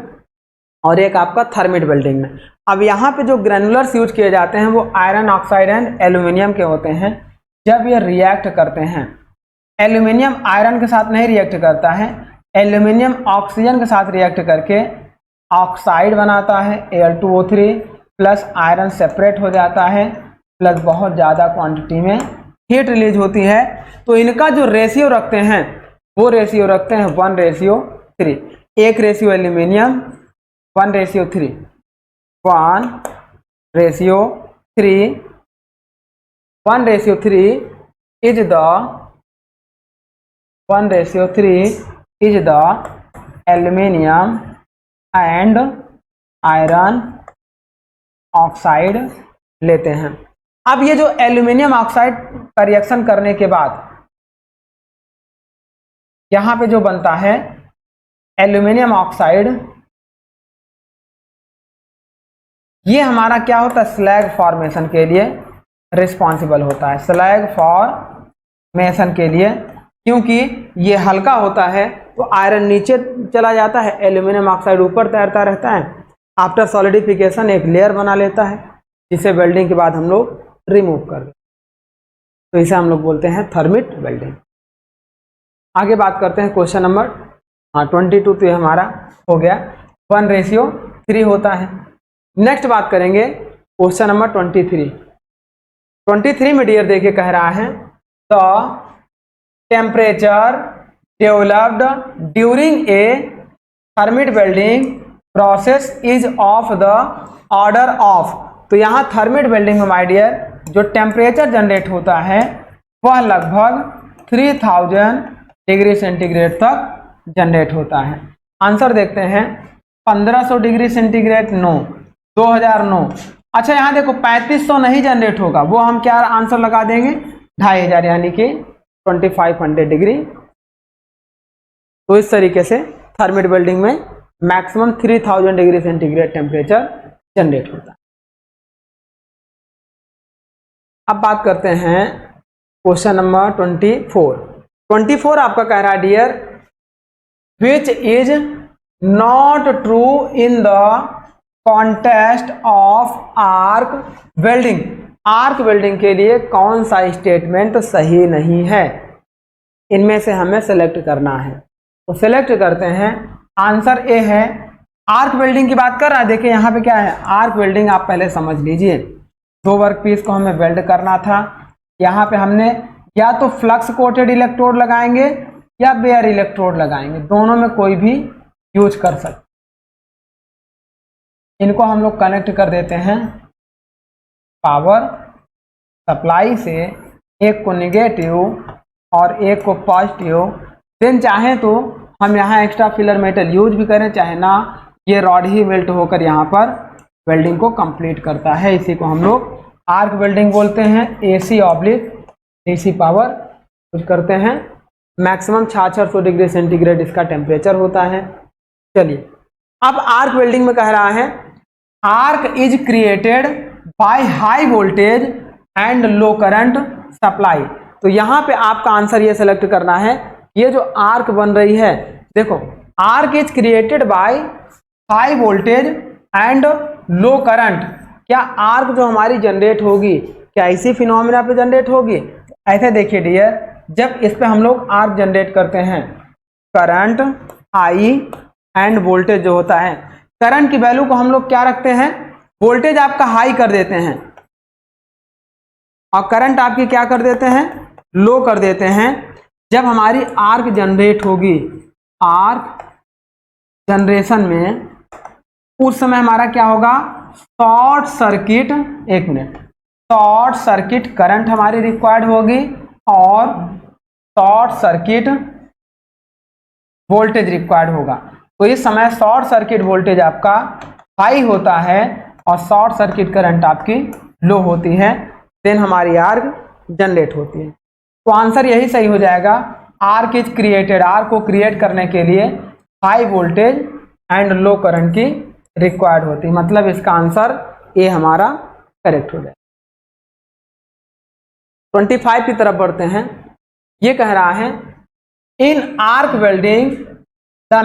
और एक आपका थर्मिट वेल्डिंग में। अब यहाँ पे जो ग्रेनुलर्स यूज किए जाते हैं वो आयरन ऑक्साइड एंड एल्यूमिनियम के होते हैं। जब ये रिएक्ट करते हैं, एल्यूमिनियम आयरन के साथ नहीं रिएक्ट करता है, एल्यूमिनियम ऑक्सीजन के साथ रिएक्ट करके ऑक्साइड बनाता है Al2O3 प्लस आयरन सेपरेट हो जाता है, प्लस बहुत ज़्यादा क्वांटिटी में हीट रिलीज होती है। तो इनका जो रेशियो रखते हैं वो रेशियो रखते हैं 1:3। एक ratio aluminium 1:3, 1:3, 1:3 is the 1:3 is the aluminium and iron oxide लेते हैं। अब ये जो एल्यूमिनियम ऑक्साइड का रिएक्शन करने के बाद यहां पे जो बनता है एल्यूमिनियम ऑक्साइड, ये हमारा क्या होता है, स्लैग फॉर्मेशन के लिए रिस्पॉन्सिबल होता है, स्लैग फॉर्मेशन के लिए। क्योंकि ये हल्का होता है तो आयरन नीचे चला जाता है, एल्यूमिनियम ऑक्साइड ऊपर तैरता रहता है। आफ्टर सॉलिडिफिकेशन एक लेयर बना लेता है जिसे वेल्डिंग के बाद हम लोग रिमूव कर देते, तो इसे हम लोग बोलते हैं थर्मिट वेल्डिंग। आगे बात करते हैं क्वेश्चन नंबर 22। तो ये हमारा हो गया 1:3 होता है। नेक्स्ट बात करेंगे क्वेश्चन नंबर 23 में डियर देखिए कह रहा है the temperature developed during a thermit welding process is of the order of. तो यहाँ थर्मिट वेल्डिंग में माय डियर जो टेम्परेचर जनरेट होता है वह लगभग 3000 डिग्री सेंटीग्रेड तक जनरेट होता है। आंसर देखते हैं 1500 डिग्री सेंटीग्रेड नो, 2009। अच्छा यहाँ देखो 3500 नहीं जनरेट होगा, वो हम क्या आंसर लगा देंगे 2500 यानी कि 2500 डिग्री। तो इस तरीके से थर्मिट वेल्डिंग में maximum 3000 degree centigrade temperature generate होता है। अब बात करते हैं क्वेश्चन नंबर 24 आपका कह रहा है dear which is not true in the context of arc welding. Arc welding के लिए कौन सा स्टेटमेंट सही नहीं है, इनमें से हमें सेलेक्ट करना है। तो सेलेक्ट करते हैं, आंसर ए है आर्क वेल्डिंग की बात कर रहा है। देखिए यहाँ पे क्या है, आर्क वेल्डिंग आप पहले समझ लीजिए, 2 वर्क पीस को हमें वेल्ड करना था। यहाँ पे हमने या तो फ्लक्स कोटेड इलेक्ट्रोड लगाएंगे या बेयर इलेक्ट्रोड लगाएंगे, दोनों में कोई भी यूज कर सकते। इनको हम लोग कनेक्ट कर देते हैं पावर सप्लाई से, एक को नेगेटिव और एक को पॉजिटिव। देन चाहे तो हम यहाँ एक्स्ट्रा फिलर मेटल यूज भी करें, चाहे ना, ये रॉड ही मेल्ट होकर यहाँ पर वेल्डिंग को कंप्लीट करता है। इसी को हम लोग आर्क वेल्डिंग बोलते हैं। AC oblique DC power use करते हैं। मैक्सिमम 6600 डिग्री सेंटीग्रेड इसका टेम्परेचर होता है। चलिए, अब आर्क वेल्डिंग में कह रहा है arc is created by high voltage and low current supply. तो यहाँ पे आपका आंसर ये सेलेक्ट करना है, ये जो आर्क बन रही है, देखो arc is created by high voltage and low current. क्या आर्क जो हमारी जनरेट होगी क्या इसी फिनोमिना पे जनरेट होगी? ऐसे देखिए डियर, जब इस पे हम लोग आर्क जनरेट करते हैं, करंट आई एंड वोल्टेज जो होता है, करंट की वैल्यू को हम लोग क्या रखते हैं, वोल्टेज आपका हाई कर देते हैं और करंट आपकी क्या कर देते हैं, लो कर देते हैं। जब हमारी आर्क जनरेट होगी, आर्क जनरेशन में, उस समय हमारा क्या होगा, शॉर्ट सर्किट, एक मिनट, शॉर्ट सर्किट करंट हमारी रिक्वायर्ड होगी और शॉर्ट सर्किट वोल्टेज रिक्वायर्ड होगा। तो इस समय शॉर्ट सर्किट वोल्टेज आपका हाई होता है और शॉर्ट सर्किट करंट आपकी लो होती है, देन हमारी आर्क जनरेट होती है। तो आंसर यही सही हो जाएगा, आर्क इज क्रिएटेड, आर्क को क्रिएट करने के लिए high voltage and low current की रिक्वायर्ड होती है। मतलब इसका आंसर ए हमारा करेक्ट हो जाएगा। 25 की तरफ बढ़ते हैं। ये कह रहा है in arc welding the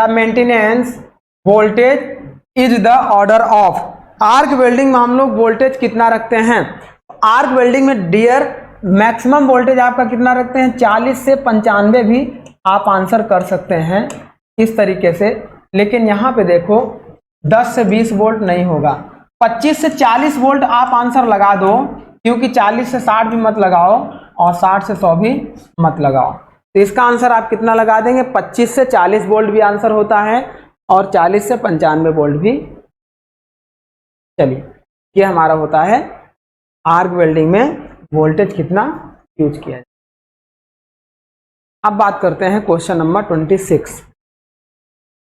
maintenance voltage is the order of. Arc welding में हम लोग वोल्टेज कितना रखते हैं? आर्क वेल्डिंग में डियर मैक्सिमम वोल्टेज आपका कितना रखते हैं, 40 से 95 भी आप आंसर कर सकते हैं इस तरीके से। लेकिन यहाँ पे देखो 10 से 20 वोल्ट नहीं होगा, 25 से 40 वोल्ट आप आंसर लगा दो, क्योंकि 40 से 60 भी मत लगाओ और 60 से 100 भी मत लगाओ। तो इसका आंसर आप कितना लगा देंगे, 25 से 40 वोल्ट भी आंसर होता है और 40 से 95 वोल्ट भी। चलिए, ये हमारा होता है आर्क वेल्डिंग में वोल्टेज कितना यूज किया जाए। अब बात करते हैं क्वेश्चन नंबर 26।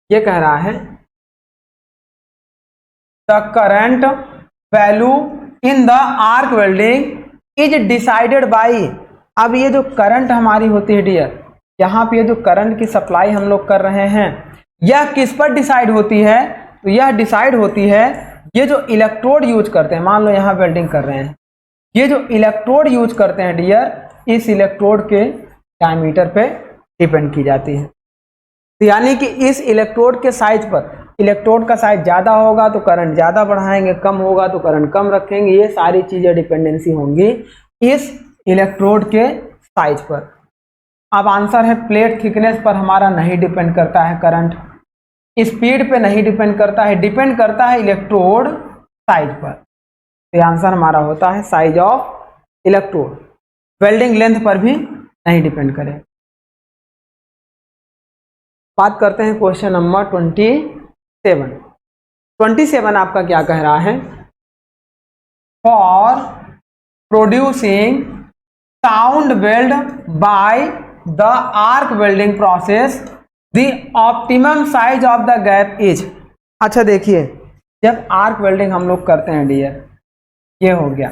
ये कह रहा है the current value in the arc welding is decided by. अब ये जो करंट हमारी होती है डियर, यहाँ पे ये जो करंट की सप्लाई हम लोग कर रहे हैं, यह किस पर डिसाइड होती है? तो यह डिसाइड होती है, ये जो इलेक्ट्रोड यूज करते हैं, मान लो यहाँ वेल्डिंग कर रहे हैं, ये जो इलेक्ट्रोड यूज करते हैं डियर, इस इलेक्ट्रोड के डायमीटर पे डिपेंड की जाती है। तो यानी कि इस इलेक्ट्रोड के साइज पर, इलेक्ट्रोड का साइज ज़्यादा होगा तो करंट ज़्यादा बढ़ाएंगे, कम होगा तो करंट कम रखेंगे। ये सारी चीज़ें डिपेंडेंसी होंगी इस इलेक्ट्रोड के साइज पर। अब आंसर है प्लेट थिकनेस पर हमारा नहीं डिपेंड करता है करंट, स्पीड पे नहीं डिपेंड करता है, डिपेंड करता है इलेक्ट्रोड साइज पर। तो आंसर हमारा होता है size of electrode, welding length पर भी नहीं डिपेंड करेगा। बात करते हैं क्वेश्चन नंबर 27 आपका क्या कह रहा है, for producing sound weld by the arc welding process the optimum size of the gap is. अच्छा देखिए, जब आर्क वेल्डिंग हम लोग करते हैं डियर, ये हो गया,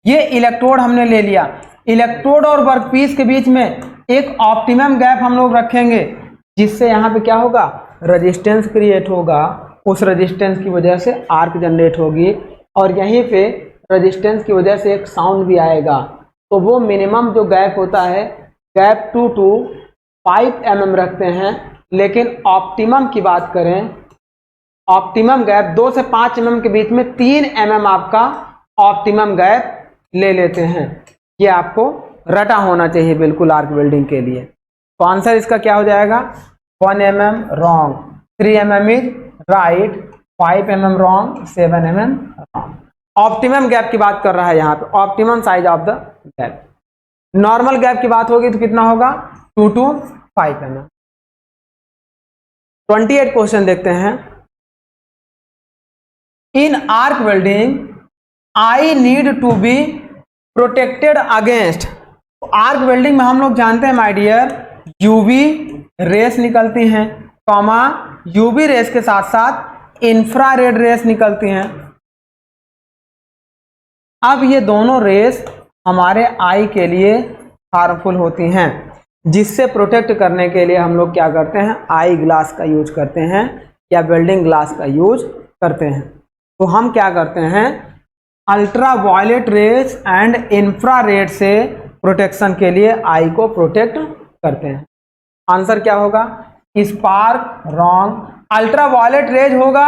ये इलेक्ट्रोड हमने ले लिया, इलेक्ट्रोड और वर्कपीस के बीच में एक ऑप्टिमम गैप हम लोग रखेंगे, जिससे यहाँ पे क्या होगा, रेजिस्टेंस क्रिएट होगा, उस रेजिस्टेंस की वजह से आर्क जनरेट होगी और यहीं पे रेजिस्टेंस की वजह से एक साउंड भी आएगा। तो वो मिनिमम जो गैप होता है, गैप 2 to 5 mm रखते हैं, लेकिन ऑप्टिमम की बात करें, ऑप्टिमम गैप 2 से 5 mm के बीच में 3 mm आपका ऑप्टिमम गैप ले लेते हैं। ये आपको रटा होना चाहिए बिल्कुल आर्क वेल्डिंग के लिए। तो आंसर इसका क्या हो जाएगा, 1 mm wrong, 3 mm is right, 5 mm wrong, 7 mm wrong. Optimum gap की बात कर रहा है यहाँ पे, optimum size of the gap. Normal gap की बात होगी तो कितना होगा, 2 to 5 mm। 28 क्वेश्चन देखते हैं। In arc welding I need to be protected against. Arc welding में हम लोग जानते हैं माय डियर, यूवी रेस निकलती हैं, कॉमा यूवी रेस के साथ साथ इंफ्रारेड रेस निकलती हैं। अब ये दोनों रेस हमारे आई के लिए हार्मफुल होती हैं, जिससे प्रोटेक्ट करने के लिए हम लोग क्या करते हैं, आई ग्लास का यूज करते हैं या वेल्डिंग ग्लास का यूज करते हैं। तो हम क्या करते हैं, ultraviolet rays and infrared से प्रोटेक्शन के लिए आई को प्रोटेक्ट करते हैं। आंसर क्या होगा, spark wrong, ultraviolet rays होगा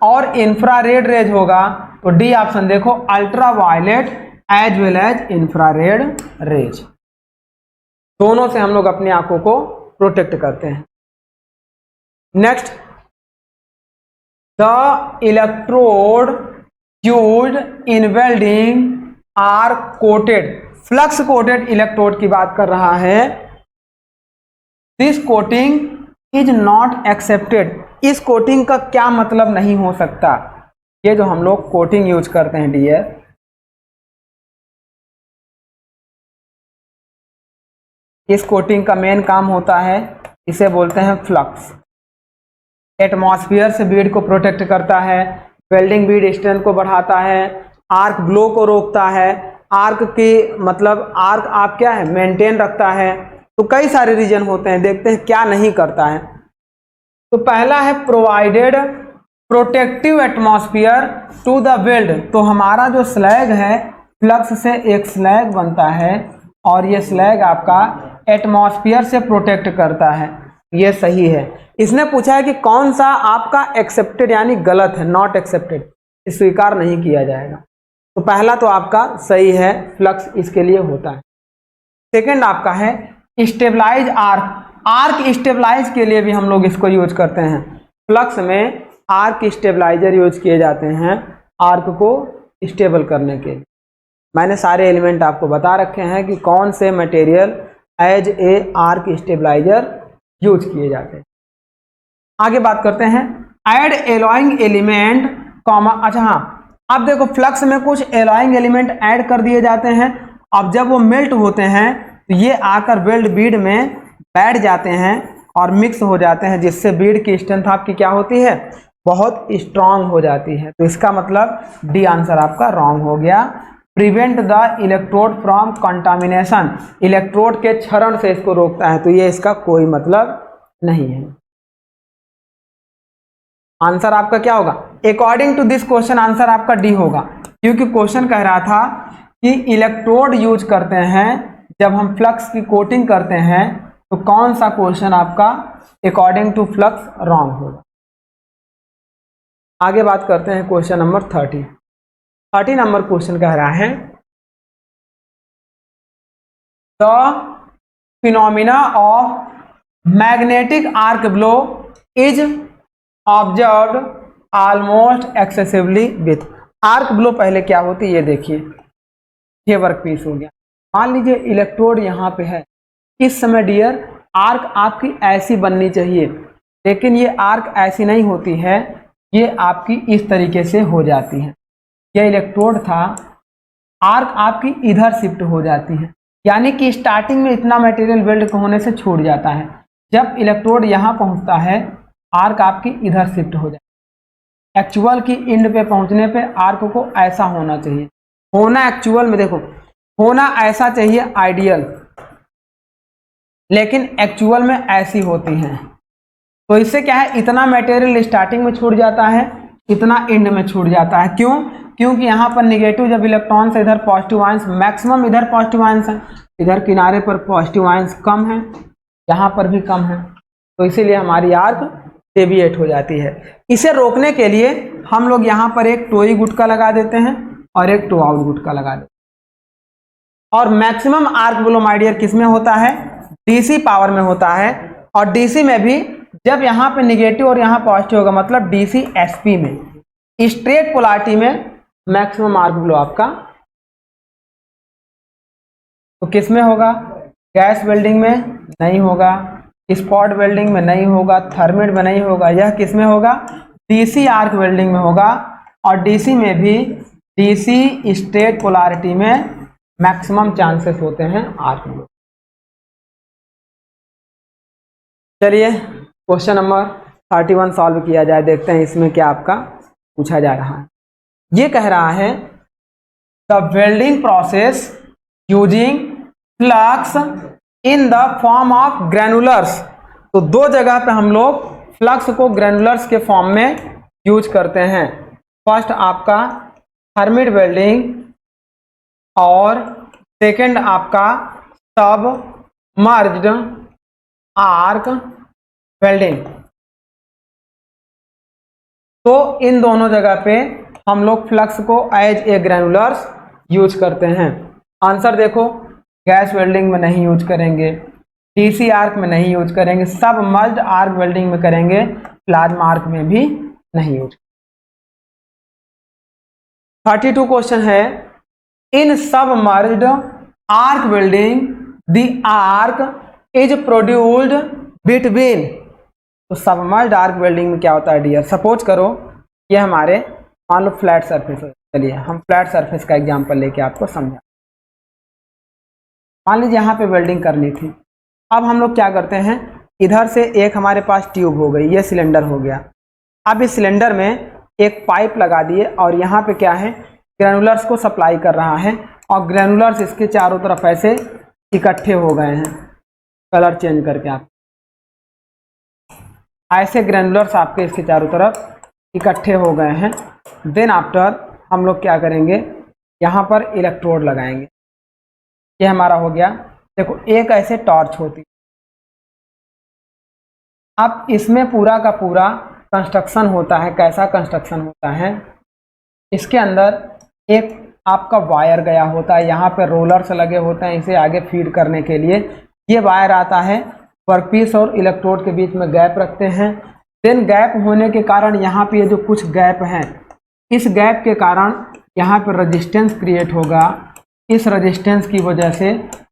और इंफ्रारेड रेज होगा। तो डी ऑप्शन देखो, ultraviolet as well as infrared rays, दोनों से हम लोग अपनी आंखों को प्रोटेक्ट करते हैं। Next, the electrode used in welding are coated, flux coated electrode की बात कर रहा है। This coating is not accepted, इस कोटिंग का क्या मतलब नहीं हो सकता। ये जो हम लोग कोटिंग यूज करते हैं डियर, इस कोटिंग का मेन काम होता है, इसे बोलते हैं फ्लक्स। एटमॉस्फेयर से बीड को प्रोटेक्ट करता है, वेल्डिंग बीड स्ट्रेंथ को बढ़ाता है, आर्क ग्लो को रोकता है, आर्क की मतलब आर्क आप क्या है मेंटेन रखता है। तो कई सारे रीजन होते हैं, देखते हैं क्या नहीं करता है। तो पहला है provided protective atmosphere to the weld, तो हमारा जो स्लैग है फ्लक्स से एक स्लैग बनता है और ये स्लैग आपका एटमॉस्फेयर से प्रोटेक्ट करता है, ये सही है। इसने पूछा है कि कौन सा आपका एक्सेप्टेड यानी गलत है, नॉट एक्सेप्टेड, स्वीकार नहीं किया जाएगा। तो पहला तो आपका सही है, फ्लक्स इसके लिए होता है। सेकंड आपका है स्टेबलाइज आर्क, आर्क स्टेबलाइज के लिए भी हम लोग इसको यूज करते हैं। फ्लक्स में आर्क स्टेबलाइजर यूज किए जाते हैं आर्क को स्टेबल करने के लिए। मैंने सारे एलिमेंट आपको बता रखे हैं कि कौन से material as a arc stabiliser use किए जाते हैं। आगे बात करते हैं एड एलॉइंग एलिमेंट कॉमा, अच्छा हाँ, अब देखो फ्लक्स में कुछ एलॉइंग एलिमेंट ऐड कर दिए जाते हैं। अब जब वो मेल्ट होते हैं तो ये आकर वेल्ड बीड में बैठ जाते हैं और मिक्स हो जाते हैं, जिससे बीड की स्ट्रेंथ आपकी क्या होती है, बहुत स्ट्रांग हो जाती है। तो इसका मतलब डी आंसर आपका रॉन्ग हो गया। Prevent the electrode from contamination, electrode के क्षरण से इसको रोकता है, तो ये इसका कोई मतलब नहीं है। आंसर आपका क्या होगा, according to this question answer आपका डी होगा, क्योंकि क्वेश्चन कह रहा था कि इलेक्ट्रोड यूज करते हैं जब हम फ्लक्स की कोटिंग करते हैं, तो कौन सा क्वेश्चन आपका अकॉर्डिंग टू फ्लक्स रॉन्ग होगा। आगे बात करते हैं क्वेश्चन नंबर 30 नंबर क्वेश्चन कह रहा है the phenomena of magnetic arc blow is observed almost excessively with, arc blow पहले क्या होती है ये देखिए, ये वर्क पीस हो गया। मान लीजिए इलेक्ट्रोड यहाँ पे है, इस समय डियर आर्क आपकी ऐसी बननी चाहिए, लेकिन ये आर्क ऐसी नहीं होती है, ये आपकी इस तरीके से हो जाती है। यह इलेक्ट्रोड था, आर्क आपकी इधर शिफ्ट हो जाती है, यानी कि स्टार्टिंग में इतना मटेरियल वेल्ड होने से छूट जाता है। जब इलेक्ट्रोड यहाँ पहुँचता है, आर्क आपकी इधर शिफ्ट हो जाती है। एक्चुअल की एंड पे पहुँचने पे आर्क को ऐसा होना चाहिए, होना एक्चुअल में देखो होना ऐसा चाहिए आइडियल, लेकिन एक्चुअल में ऐसी होती हैं। तो इससे क्या है, इतना मटेरियल स्टार्टिंग में छूट जाता है, इतना एंड में छूट जाता है। क्यों, क्योंकि यहाँ पर निगेटिव जब इलेक्ट्रॉन से इधर पॉजिटिव आयंस, मैक्सिमम इधर पॉजिटिव आयंस है, इधर किनारे पर पॉजिटिव आयंस कम है, यहाँ पर भी कम है, तो इसीलिए हमारी आर्क डेविएट हो जाती है। इसे रोकने के लिए हम लोग यहाँ पर एक टोई गुटका लगा देते हैं और एक टो आउट गुटका लगा देते हैं। और maximum arc blow my dear किस में होता है, डीसी पावर में होता है। और डीसी में भी जब यहाँ पे निगेटिव और यहाँ पॉजिटिव होगा, मतलब डीसी एसपी में, स्ट्रेट पोलैरिटी में मैक्सिमम आर्क ब्लो आपका तो किस में होगा, गैस वेल्डिंग में नहीं होगा, स्पॉट वेल्डिंग में नहीं होगा, थर्मिट में नहीं होगा, यह किस में होगा, डीसी आर्क वेल्डिंग में होगा। और डीसी में भी डीसी स्ट्रेट पोलैरिटी में मैक्सिमम चांसेस होते हैं आर्क में। चलिए क्वेश्चन नंबर 31 सॉल्व किया जाए, देखते हैं इसमें क्या आपका पूछा जा रहा है। ये कह रहा है the welding process using flux in the form of granulars. तो दो जगह पे हम लोग फ्लक्स को ग्रैनुलर्स के फॉर्म में यूज करते हैं। फर्स्ट आपका थर्मिड वेल्डिंग और सेकंड आपका सबमर्ज्ड आर्क वेल्डिंग। तो इन दोनों जगह पे हम लोग फ्लक्स को एज ए ग्रैनुलर्स यूज करते हैं। आंसर देखो, गैस वेल्डिंग में नहीं यूज करेंगे, डीसी आर्क में नहीं यूज करेंगे, सबमर्ज्ड आर्क वेल्डिंग में करेंगे, प्लाज्मा आर्क में भी नहीं यूज। 32 क्वेश्चन है in submerged arc welding the arc is produced between. तो सबमर्ज्ड आर्क वेल्डिंग में क्या होता है डियर, सपोज करो ये हमारे मान लो फ्लैट सरफेस है। चलिए हम फ्लैट सरफेस का एग्जांपल लेके आपको समझा। मान लीजिए यहाँ पे वेल्डिंग करनी थी। अब हम लोग क्या करते हैं, इधर से एक हमारे पास ट्यूब हो गई, ये सिलेंडर हो गया। अब इस सिलेंडर में एक पाइप लगा दिए और यहाँ पे क्या है, ग्रैनुलर्स को सप्लाई कर रहा है और ग्रैनुलर्स इसके चारों तरफ ऐसे इकट्ठे हो गए हैं। कलर चेंज करके आप ऐसे ग्रैनुलर्स आपके इसके चारों तरफ इकट्ठे हो गए हैं। देन आफ्टर हम लोग क्या करेंगे, यहाँ पर इलेक्ट्रोड लगाएंगे। ये हमारा हो गया। देखो एक ऐसे टॉर्च होती, अब इसमें पूरा का पूरा कंस्ट्रक्शन होता है। कैसा कंस्ट्रक्शन होता है, इसके अंदर एक आपका वायर गया होता है, यहाँ पे रोलर्स लगे होते हैं इसे आगे फीड करने के लिए। ये वायर आता है, वर्कपीस और इलेक्ट्रोड के बीच में गैप रखते हैं। देन गैप होने के कारण यहाँ पे ये जो कुछ गैप हैं, इस गैप के कारण यहाँ पर रेजिस्टेंस क्रिएट होगा। इस रेजिस्टेंस की वजह से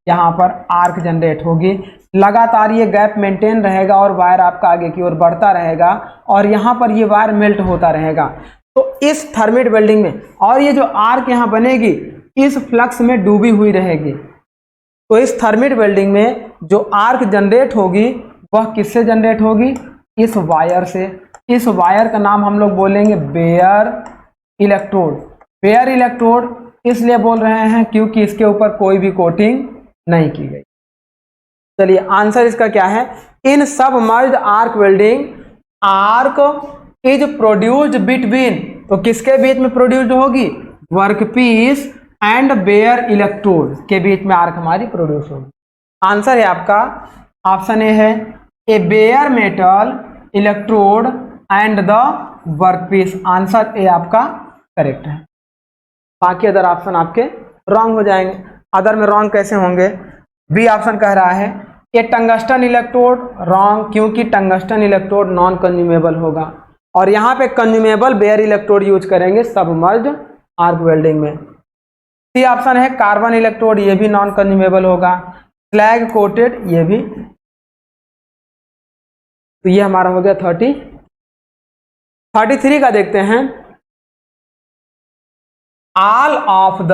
यहाँ पर आर्क जनरेट होगी। लगातार ये गैप मेंटेन रहेगा और वायर आपका आगे की ओर बढ़ता रहेगा और यहाँ पर ये वायर मेल्ट होता रहेगा। तो इस थर्मिड वेल्डिंग में और ये जो आर्क यहाँ बनेगी इस फ्लक्स में डूबी हुई रहेगी। तो इस थर्मिड वेल्डिंग में जो आर्क जनरेट होगी वह किससे जनरेट होगी, इस वायर से। इस वायर का नाम हम लोग बोलेंगे बेयर इलेक्ट्रोड। बेयर इलेक्ट्रोड इसलिए बोल रहे हैं क्योंकि इसके ऊपर कोई भी कोटिंग नहीं की गई। चलिए आंसर इसका क्या है, in submerged arc welding arc is produced between. तो किसके बीच में प्रोड्यूस्ड होगी, वर्कपीस एंड बेयर इलेक्ट्रोड के बीच में आर्क हमारी प्रोड्यूस होगी। आंसर है आपका ऑप्शन ए है, A bare metal electrode and the workpiece. Answer A आपका करेक्ट है। बाकी अदर ऑप्शन आपके रॉन्ग हो जाएंगे। अदर में रॉन्ग कैसे होंगे, बी ऑप्शन कह रहा है ये टंगस्टन इलेक्ट्रोड, रॉन्ग क्योंकि टंगस्टन इलेक्ट्रोड नॉन कंज्यूमेबल होगा और यहाँ पे कंज्यूमेबल बेयर इलेक्ट्रोड यूज करेंगे सबमर्ज्ड आर्क वेल्डिंग में। सी ऑप्शन है कार्बन इलेक्ट्रोड, ये भी नॉन कंज्यूमेबल होगा। स्लैग कोटेड ये भी। तो ये हमारा हो गया 33 का देखते हैं। All of the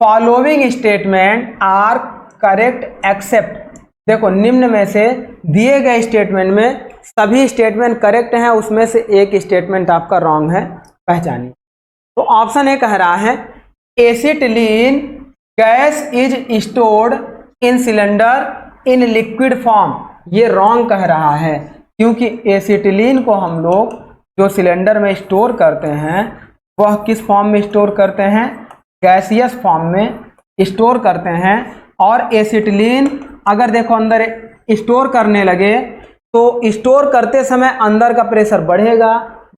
following statement are correct except. देखो निम्न में से दिए गए स्टेटमेंट में सभी स्टेटमेंट करेक्ट हैं, उसमें से एक स्टेटमेंट आपका रॉन्ग है, पहचानिए। तो ऑप्शन ए कह रहा है acetylene gas is stored in cylinder in liquid form. ये रॉन्ग कह रहा है क्योंकि एसिटिलीन को हम लोग जो सिलेंडर में स्टोर करते हैं वह किस फॉर्म में स्टोर करते हैं, गैसियस फॉर्म में स्टोर करते हैं। और एसिटिलीन अगर देखो अंदर स्टोर करने लगे तो स्टोर करते समय अंदर का प्रेशर बढ़ेगा,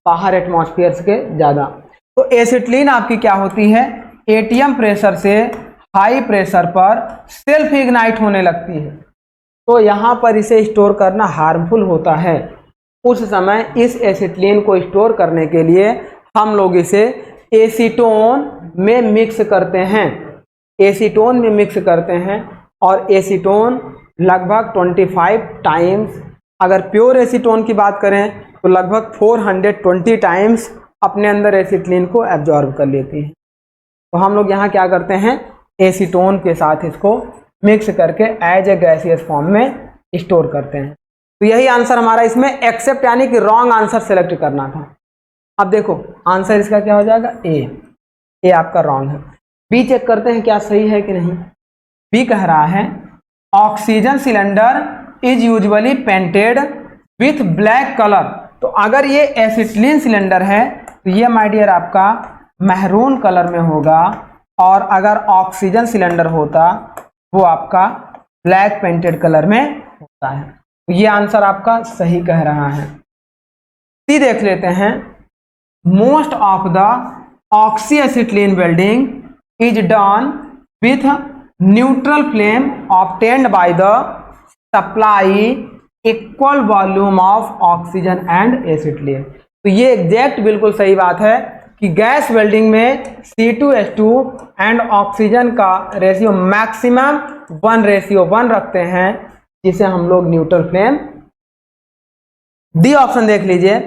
बाहर एटमॉस्फेयर के ज़्यादा। तो एसिटिलीन आपकी क्या होती है, एटीएम प्रेशर से हाई प्रेशर पर सेल्फ इग्नाइट होने लगती है। तो यहाँ पर इसे स्टोर करना हार्मफुल होता है। उस समय इस एसिटिलीन को स्टोर करने के लिए हम लोग इसे एसीटोन में मिक्स करते हैं। एसीटोन में मिक्स करते हैं और एसीटोन लगभग 25 टाइम्स, अगर प्योर एसीटोन की बात करें तो लगभग 420 टाइम्स अपने अंदर एसिटिलीन को एब्जॉर्ब कर लेती है। तो हम लोग यहाँ क्या करते हैं, एसीटोन के साथ इसको मिक्स करके एज ए गैसियस फॉर्म में स्टोर करते हैं। तो यही आंसर हमारा इसमें एक्सेप्ट यानी कि रॉन्ग आंसर सेलेक्ट करना था। अब देखो आंसर इसका क्या हो जाएगा, ए आपका रॉन्ग है। बी चेक करते हैं क्या सही है कि नहीं। बी कह रहा है oxygen cylinder is usually painted with black colour. तो अगर ये एसिटिलीन सिलेंडर है तो ये माय डियर आपका महरून कलर में होगा, और अगर ऑक्सीजन सिलेंडर होता वो आपका ब्लैक पेंटेड कलर में होता है। तो ये आंसर आपका सही कह रहा है। सी देख लेते हैं, most of the oxy acetylene welding is done with neutral flame obtained by the supply equal volume of oxygen and acetylene. तो ये एग्जैक्ट बिल्कुल सही बात है कि गैस वेल्डिंग में C2H2 एंड ऑक्सीजन का रेशियो मैक्सिमम 1:1 रखते हैं, जिसे हम लोग न्यूट्रल फ्लेम। डी ऑप्शन देख लीजिए,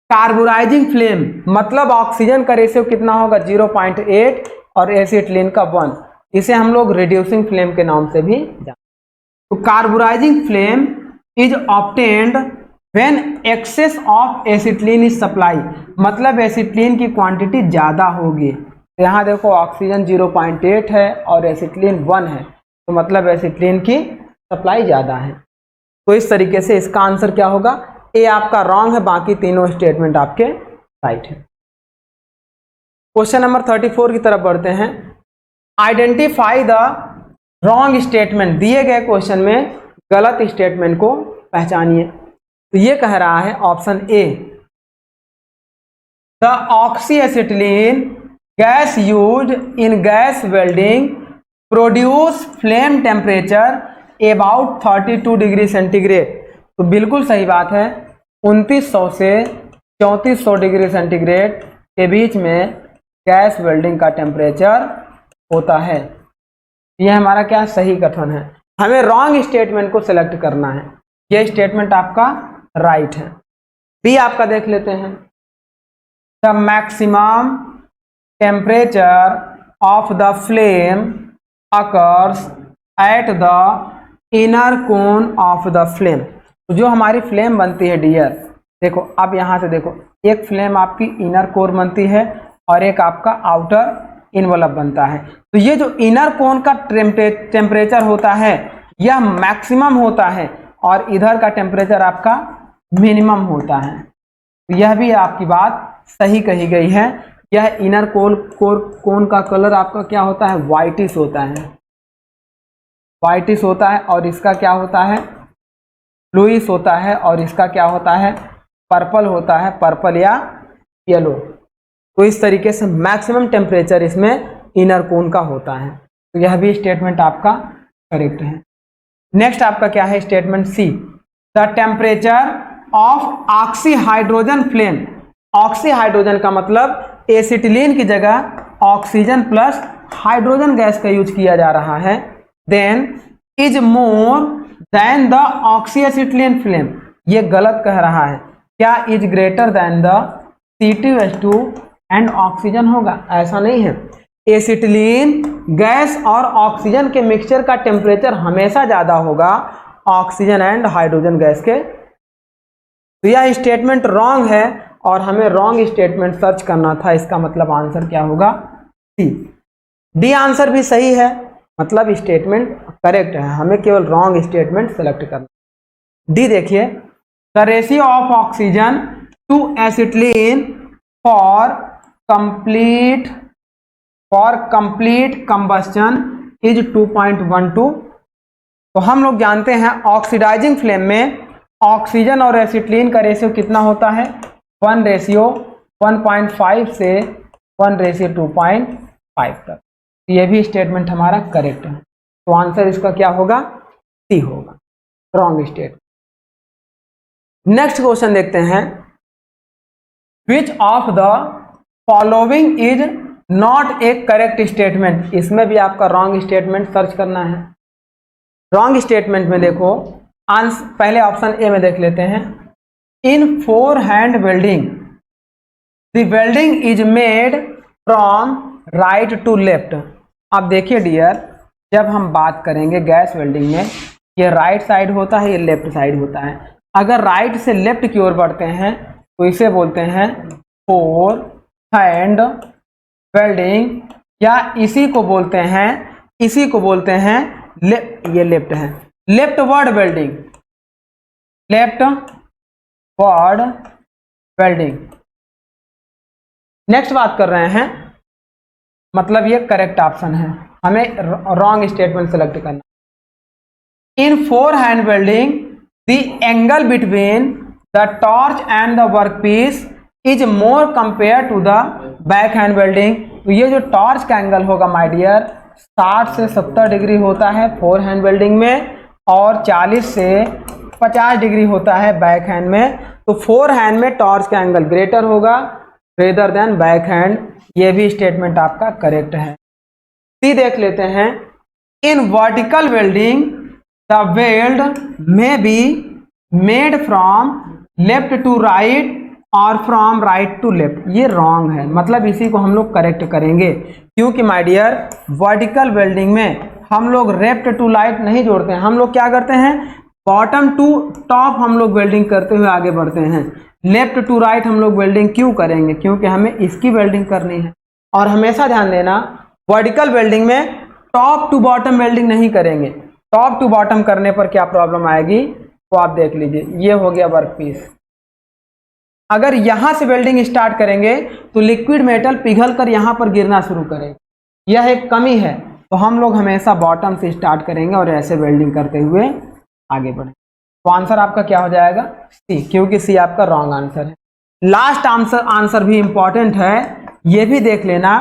कार्बोराइजिंग फ्लेम मतलब ऑक्सीजन का रेशियो कितना होगा 0.8 और एसिटिलीन का 1, इसे हम लोग रिड्यूसिंग फ्लेम के नाम से भी जानते हैं। तो carburising flame is obtained when excess of acetylene is supply, मतलब एसिटिलीन की क्वांटिटी ज़्यादा होगी। तो यहाँ देखो ऑक्सीजन 0.8 है और एसिटिलीन 1 है, तो मतलब एसिटिलीन की सप्लाई ज़्यादा है। तो इस तरीके से इसका आंसर क्या होगा, ए आपका रॉन्ग है, बाकी तीनों स्टेटमेंट आपके राइट है। क्वेश्चन नंबर 34 की तरफ बढ़ते हैं। Identify the wrong statement. दिए गए क्वेश्चन में गलत स्टेटमेंट को पहचानिए। तो ये कह रहा है option A, the oxy acetylene gas used in gas welding produce flame temperature about 32 degree centigrade. तो बिल्कुल सही बात है, 2900 से 3400 डिग्री सेंटीग्रेड के बीच में गैस वेल्डिंग का टेम्परेचर होता है। यह हमारा क्या सही कथन है। हमें रॉन्ग स्टेटमेंट को सिलेक्ट करना है, यह स्टेटमेंट आपका राइट है। बी आपका देख लेते हैं, the maximum temperature of the flame occurs at the inner cone of the flame. तो जो हमारी फ्लेम बनती है डियर, देखो अब यहाँ से देखो, एक फ्लेम आपकी इनर कोर बनती है और एक आपका आउटर इनवलप बनता है। तो ये जो इनर कोन का टेम्परेचर होता है यह मैक्सिमम होता है और इधर का टेम्परेचर आपका मिनिमम होता है। तो यह भी आपकी बात सही कही गई है। यह इनर कोन का कलर आपका क्या होता है, वाइटिश होता है, वाइटिश होता है, और इसका क्या होता है, ब्लूइश होता है, और इसका क्या होता है, पर्पल होता है, पर्पल या येलो। तो इस तरीके से मैक्सिमम टेम्परेचर इसमें इनर कोन का होता है। तो यह भी स्टेटमेंट आपका करेक्ट है। नेक्स्ट आपका क्या है statement C, the temperature of oxy hydrogen flame. Oxy hydrogen का मतलब एसिटिलीन की जगह ऑक्सीजन प्लस हाइड्रोजन गैस का यूज किया जा रहा है। Then is more than the oxy acetylene flame. ये गलत कह रहा है, क्या is greater than the C2H2 and oxygen होगा, ऐसा नहीं है। एसिटिलीन गैस और ऑक्सीजन के मिक्सचर का टेम्परेचर हमेशा ज़्यादा होगा ऑक्सीजन एंड हाइड्रोजन गैस के। तो यह स्टेटमेंट रॉन्ग है और हमें रॉन्ग स्टेटमेंट सर्च करना था। इसका मतलब आंसर क्या होगा, सी। डी आंसर भी सही है, मतलब स्टेटमेंट करेक्ट है, हमें केवल रॉन्ग स्टेटमेंट सेलेक्ट करना। डी देखिए, the ratio of oxygen to acetylene for complete combustion is 2.12। तो हम लोग जानते हैं ऑक्सीडाइजिंग फ्लेम में ऑक्सीजन और एसिटिलीन का रेशियो कितना होता है, 1:1.5 से 1:2.5 तक। ये भी स्टेटमेंट हमारा करेक्ट है। तो आंसर इसका क्या होगा, सी होगा, रॉन्ग स्टेटमेंट। नेक्स्ट क्वेश्चन देखते हैं, विच of the following is not A correct statement. इसमें भी आपका रॉन्ग स्टेटमेंट सर्च करना है। रॉन्ग स्टेटमेंट में देखो, पहले ऑप्शन ए में देख लेते हैं, in 4 hand welding the welding is made from right to left. अब देखिए डियर, जब हम बात करेंगे गैस वेल्डिंग में, ये राइट साइड होता है, ये लेफ्ट साइड होता है। अगर राइट से लेफ्ट की ओर बढ़ते हैं तो इसे बोलते हैं फोर हैंड वेल्डिंग, या इसी को बोलते हैं ये लेफ्ट है, left word welding, left word welding. Next बात कर रहे हैं, मतलब ये करेक्ट ऑप्शन है, हमें रॉन्ग स्टेटमेंट सेलेक्ट करना। In forehand welding the angle between the torch and the workpiece is more compare to the backhand welding. तो ये जो टॉर्च का एंगल होगा माय डियर 60 से 70 डिग्री होता है फोर हैंड वेल्डिंग में, और 40 से 50 डिग्री होता है बैक हैंड में। तो फोर हैंड में टॉर्च का एंगल ग्रेटर होगा रेदर देन बैक हैंड। ये भी स्टेटमेंट आपका करेक्ट है। सी देख लेते हैं, in vertical welding the weld may be made from left to right और फ्रॉम राइट टू लेफ्ट। ये रॉन्ग है, मतलब इसी को हम लोग करेक्ट करेंगे, क्योंकि माय डियर वर्टिकल वेल्डिंग में हम लोग लेफ्ट टू राइट नहीं जोड़ते हैं। हम लोग क्या करते हैं, बॉटम टू टॉप हम लोग वेल्डिंग करते हुए आगे बढ़ते हैं। लेफ्ट टू राइट हम लोग वेल्डिंग क्यों करेंगे, क्योंकि हमें इसकी वेल्डिंग करनी है। और हमेशा ध्यान देना, वर्टिकल वेल्डिंग में टॉप टू बॉटम वेल्डिंग नहीं करेंगे। टॉप टू बॉटम करने पर क्या प्रॉब्लम आएगी तो आप देख लीजिए, ये हो गया वर्कपीस। अगर यहां से वेल्डिंग स्टार्ट करेंगे तो लिक्विड मेटल पिघल कर यहां पर गिरना शुरू करेगा, यह एक कमी है। तो हम लोग हमेशा बॉटम से स्टार्ट करेंगे और ऐसे वेल्डिंग करते हुए आगे बढ़ेंगे। तो आंसर आपका क्या हो जाएगा, सी, क्योंकि सी आपका रॉन्ग आंसर है। लास्ट आंसर भी इंपॉर्टेंट है, ये भी देख लेना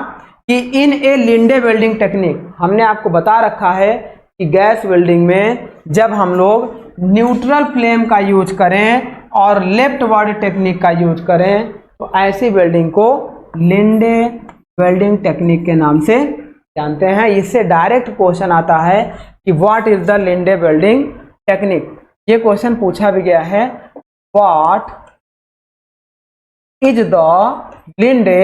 कि इन ए लिंडे वेल्डिंग टेक्निक, हमने आपको बता रखा है कि गैस वेल्डिंग में जब हम लोग न्यूट्रल फ्लेम का यूज करें और लेफ्ट वर्ड टेक्निक का यूज करें तो ऐसी वेल्डिंग को लिंडे वेल्डिंग टेक्निक के नाम से जानते हैं। इससे डायरेक्ट क्वेश्चन आता है कि what is the Linde welding technique. ये क्वेश्चन पूछा भी गया है, what is the Linde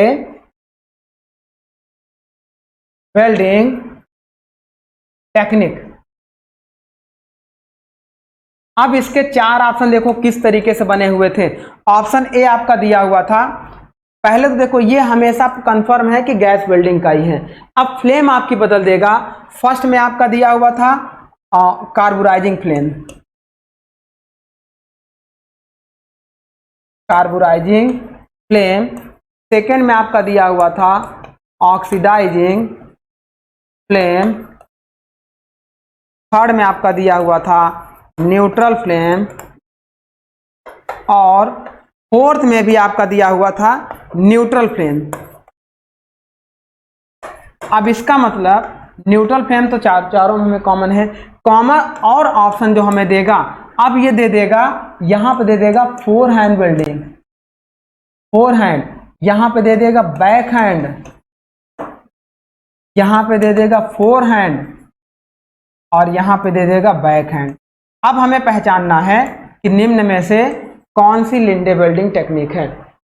welding technique. अब इसके चार ऑप्शन देखो किस तरीके से बने हुए थे। ऑप्शन ए आपका दिया हुआ था, पहले तो देखो ये हमेशा कंफर्म है कि गैस वेल्डिंग का ही है। अब फ्लेम आपकी बदल देगा, फर्स्ट में आपका दिया हुआ था carburising flame, carburising flame. Second में आपका दिया हुआ था ऑक्सीडाइजिंग फ्लेम। थर्ड में आपका दिया हुआ था न्यूट्रल फ्लेम, और फोर्थ में भी आपका दिया हुआ था न्यूट्रल फ्लेम। अब इसका मतलब न्यूट्रल फ्लेम तो चारों में हमें कॉमन है, कॉमन और ऑप्शन जो हमें देगा, अब ये दे देगा, यहां पे दे देगा four hand welding, four hand, यहां पे दे देगा बैक हैंड, यहां पे दे देगा फोर हैंड, और यहां पे दे देगा बैक हैंड। अब हमें पहचानना है कि निम्न में से कौन सी लिंडे वेल्डिंग टेक्निक है।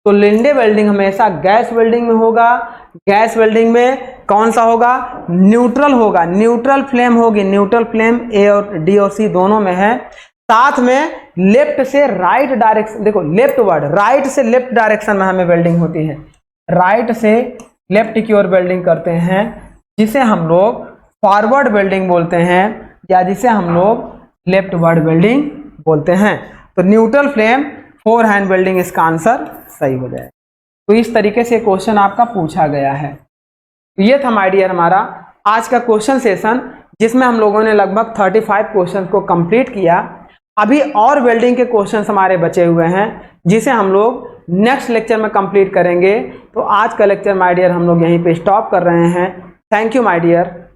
तो लिंडे वेल्डिंग हमेशा गैस वेल्डिंग में होगा। गैस वेल्डिंग में कौन सा होगा, न्यूट्रल होगा, न्यूट्रल फ्लेम होगी। न्यूट्रल फ्लेम ए और डी और सी दोनों में है। साथ में लेफ्ट से राइट डायरेक्शन, देखो लेफ्ट वर्ड, राइट से लेफ्ट डायरेक्शन में हमें वेल्डिंग होती है। राइट से लेफ्ट की ओर वेल्डिंग करते हैं, जिसे हम लोग फॉरवर्ड वेल्डिंग बोलते हैं, या जिसे हम लोग लेफ्ट वर्ड वेल्डिंग बोलते हैं। तो neutral flame four hand welding इसका आंसर सही हो जाए। तो इस तरीके से क्वेश्चन आपका पूछा गया है। तो ये था माय डियर हमारा आज का क्वेश्चन सेशन, जिसमें हम लोगों ने लगभग 35 क्वेश्चन को कंप्लीट किया। अभी और वेल्डिंग के क्वेश्चन हमारे बचे हुए हैं, जिसे हम लोग नेक्स्ट लेक्चर में कंप्लीट करेंगे। तो आज का लेक्चर माय डियर हम लोग यहीं पे स्टॉप कर रहे हैं। Thank you my dear.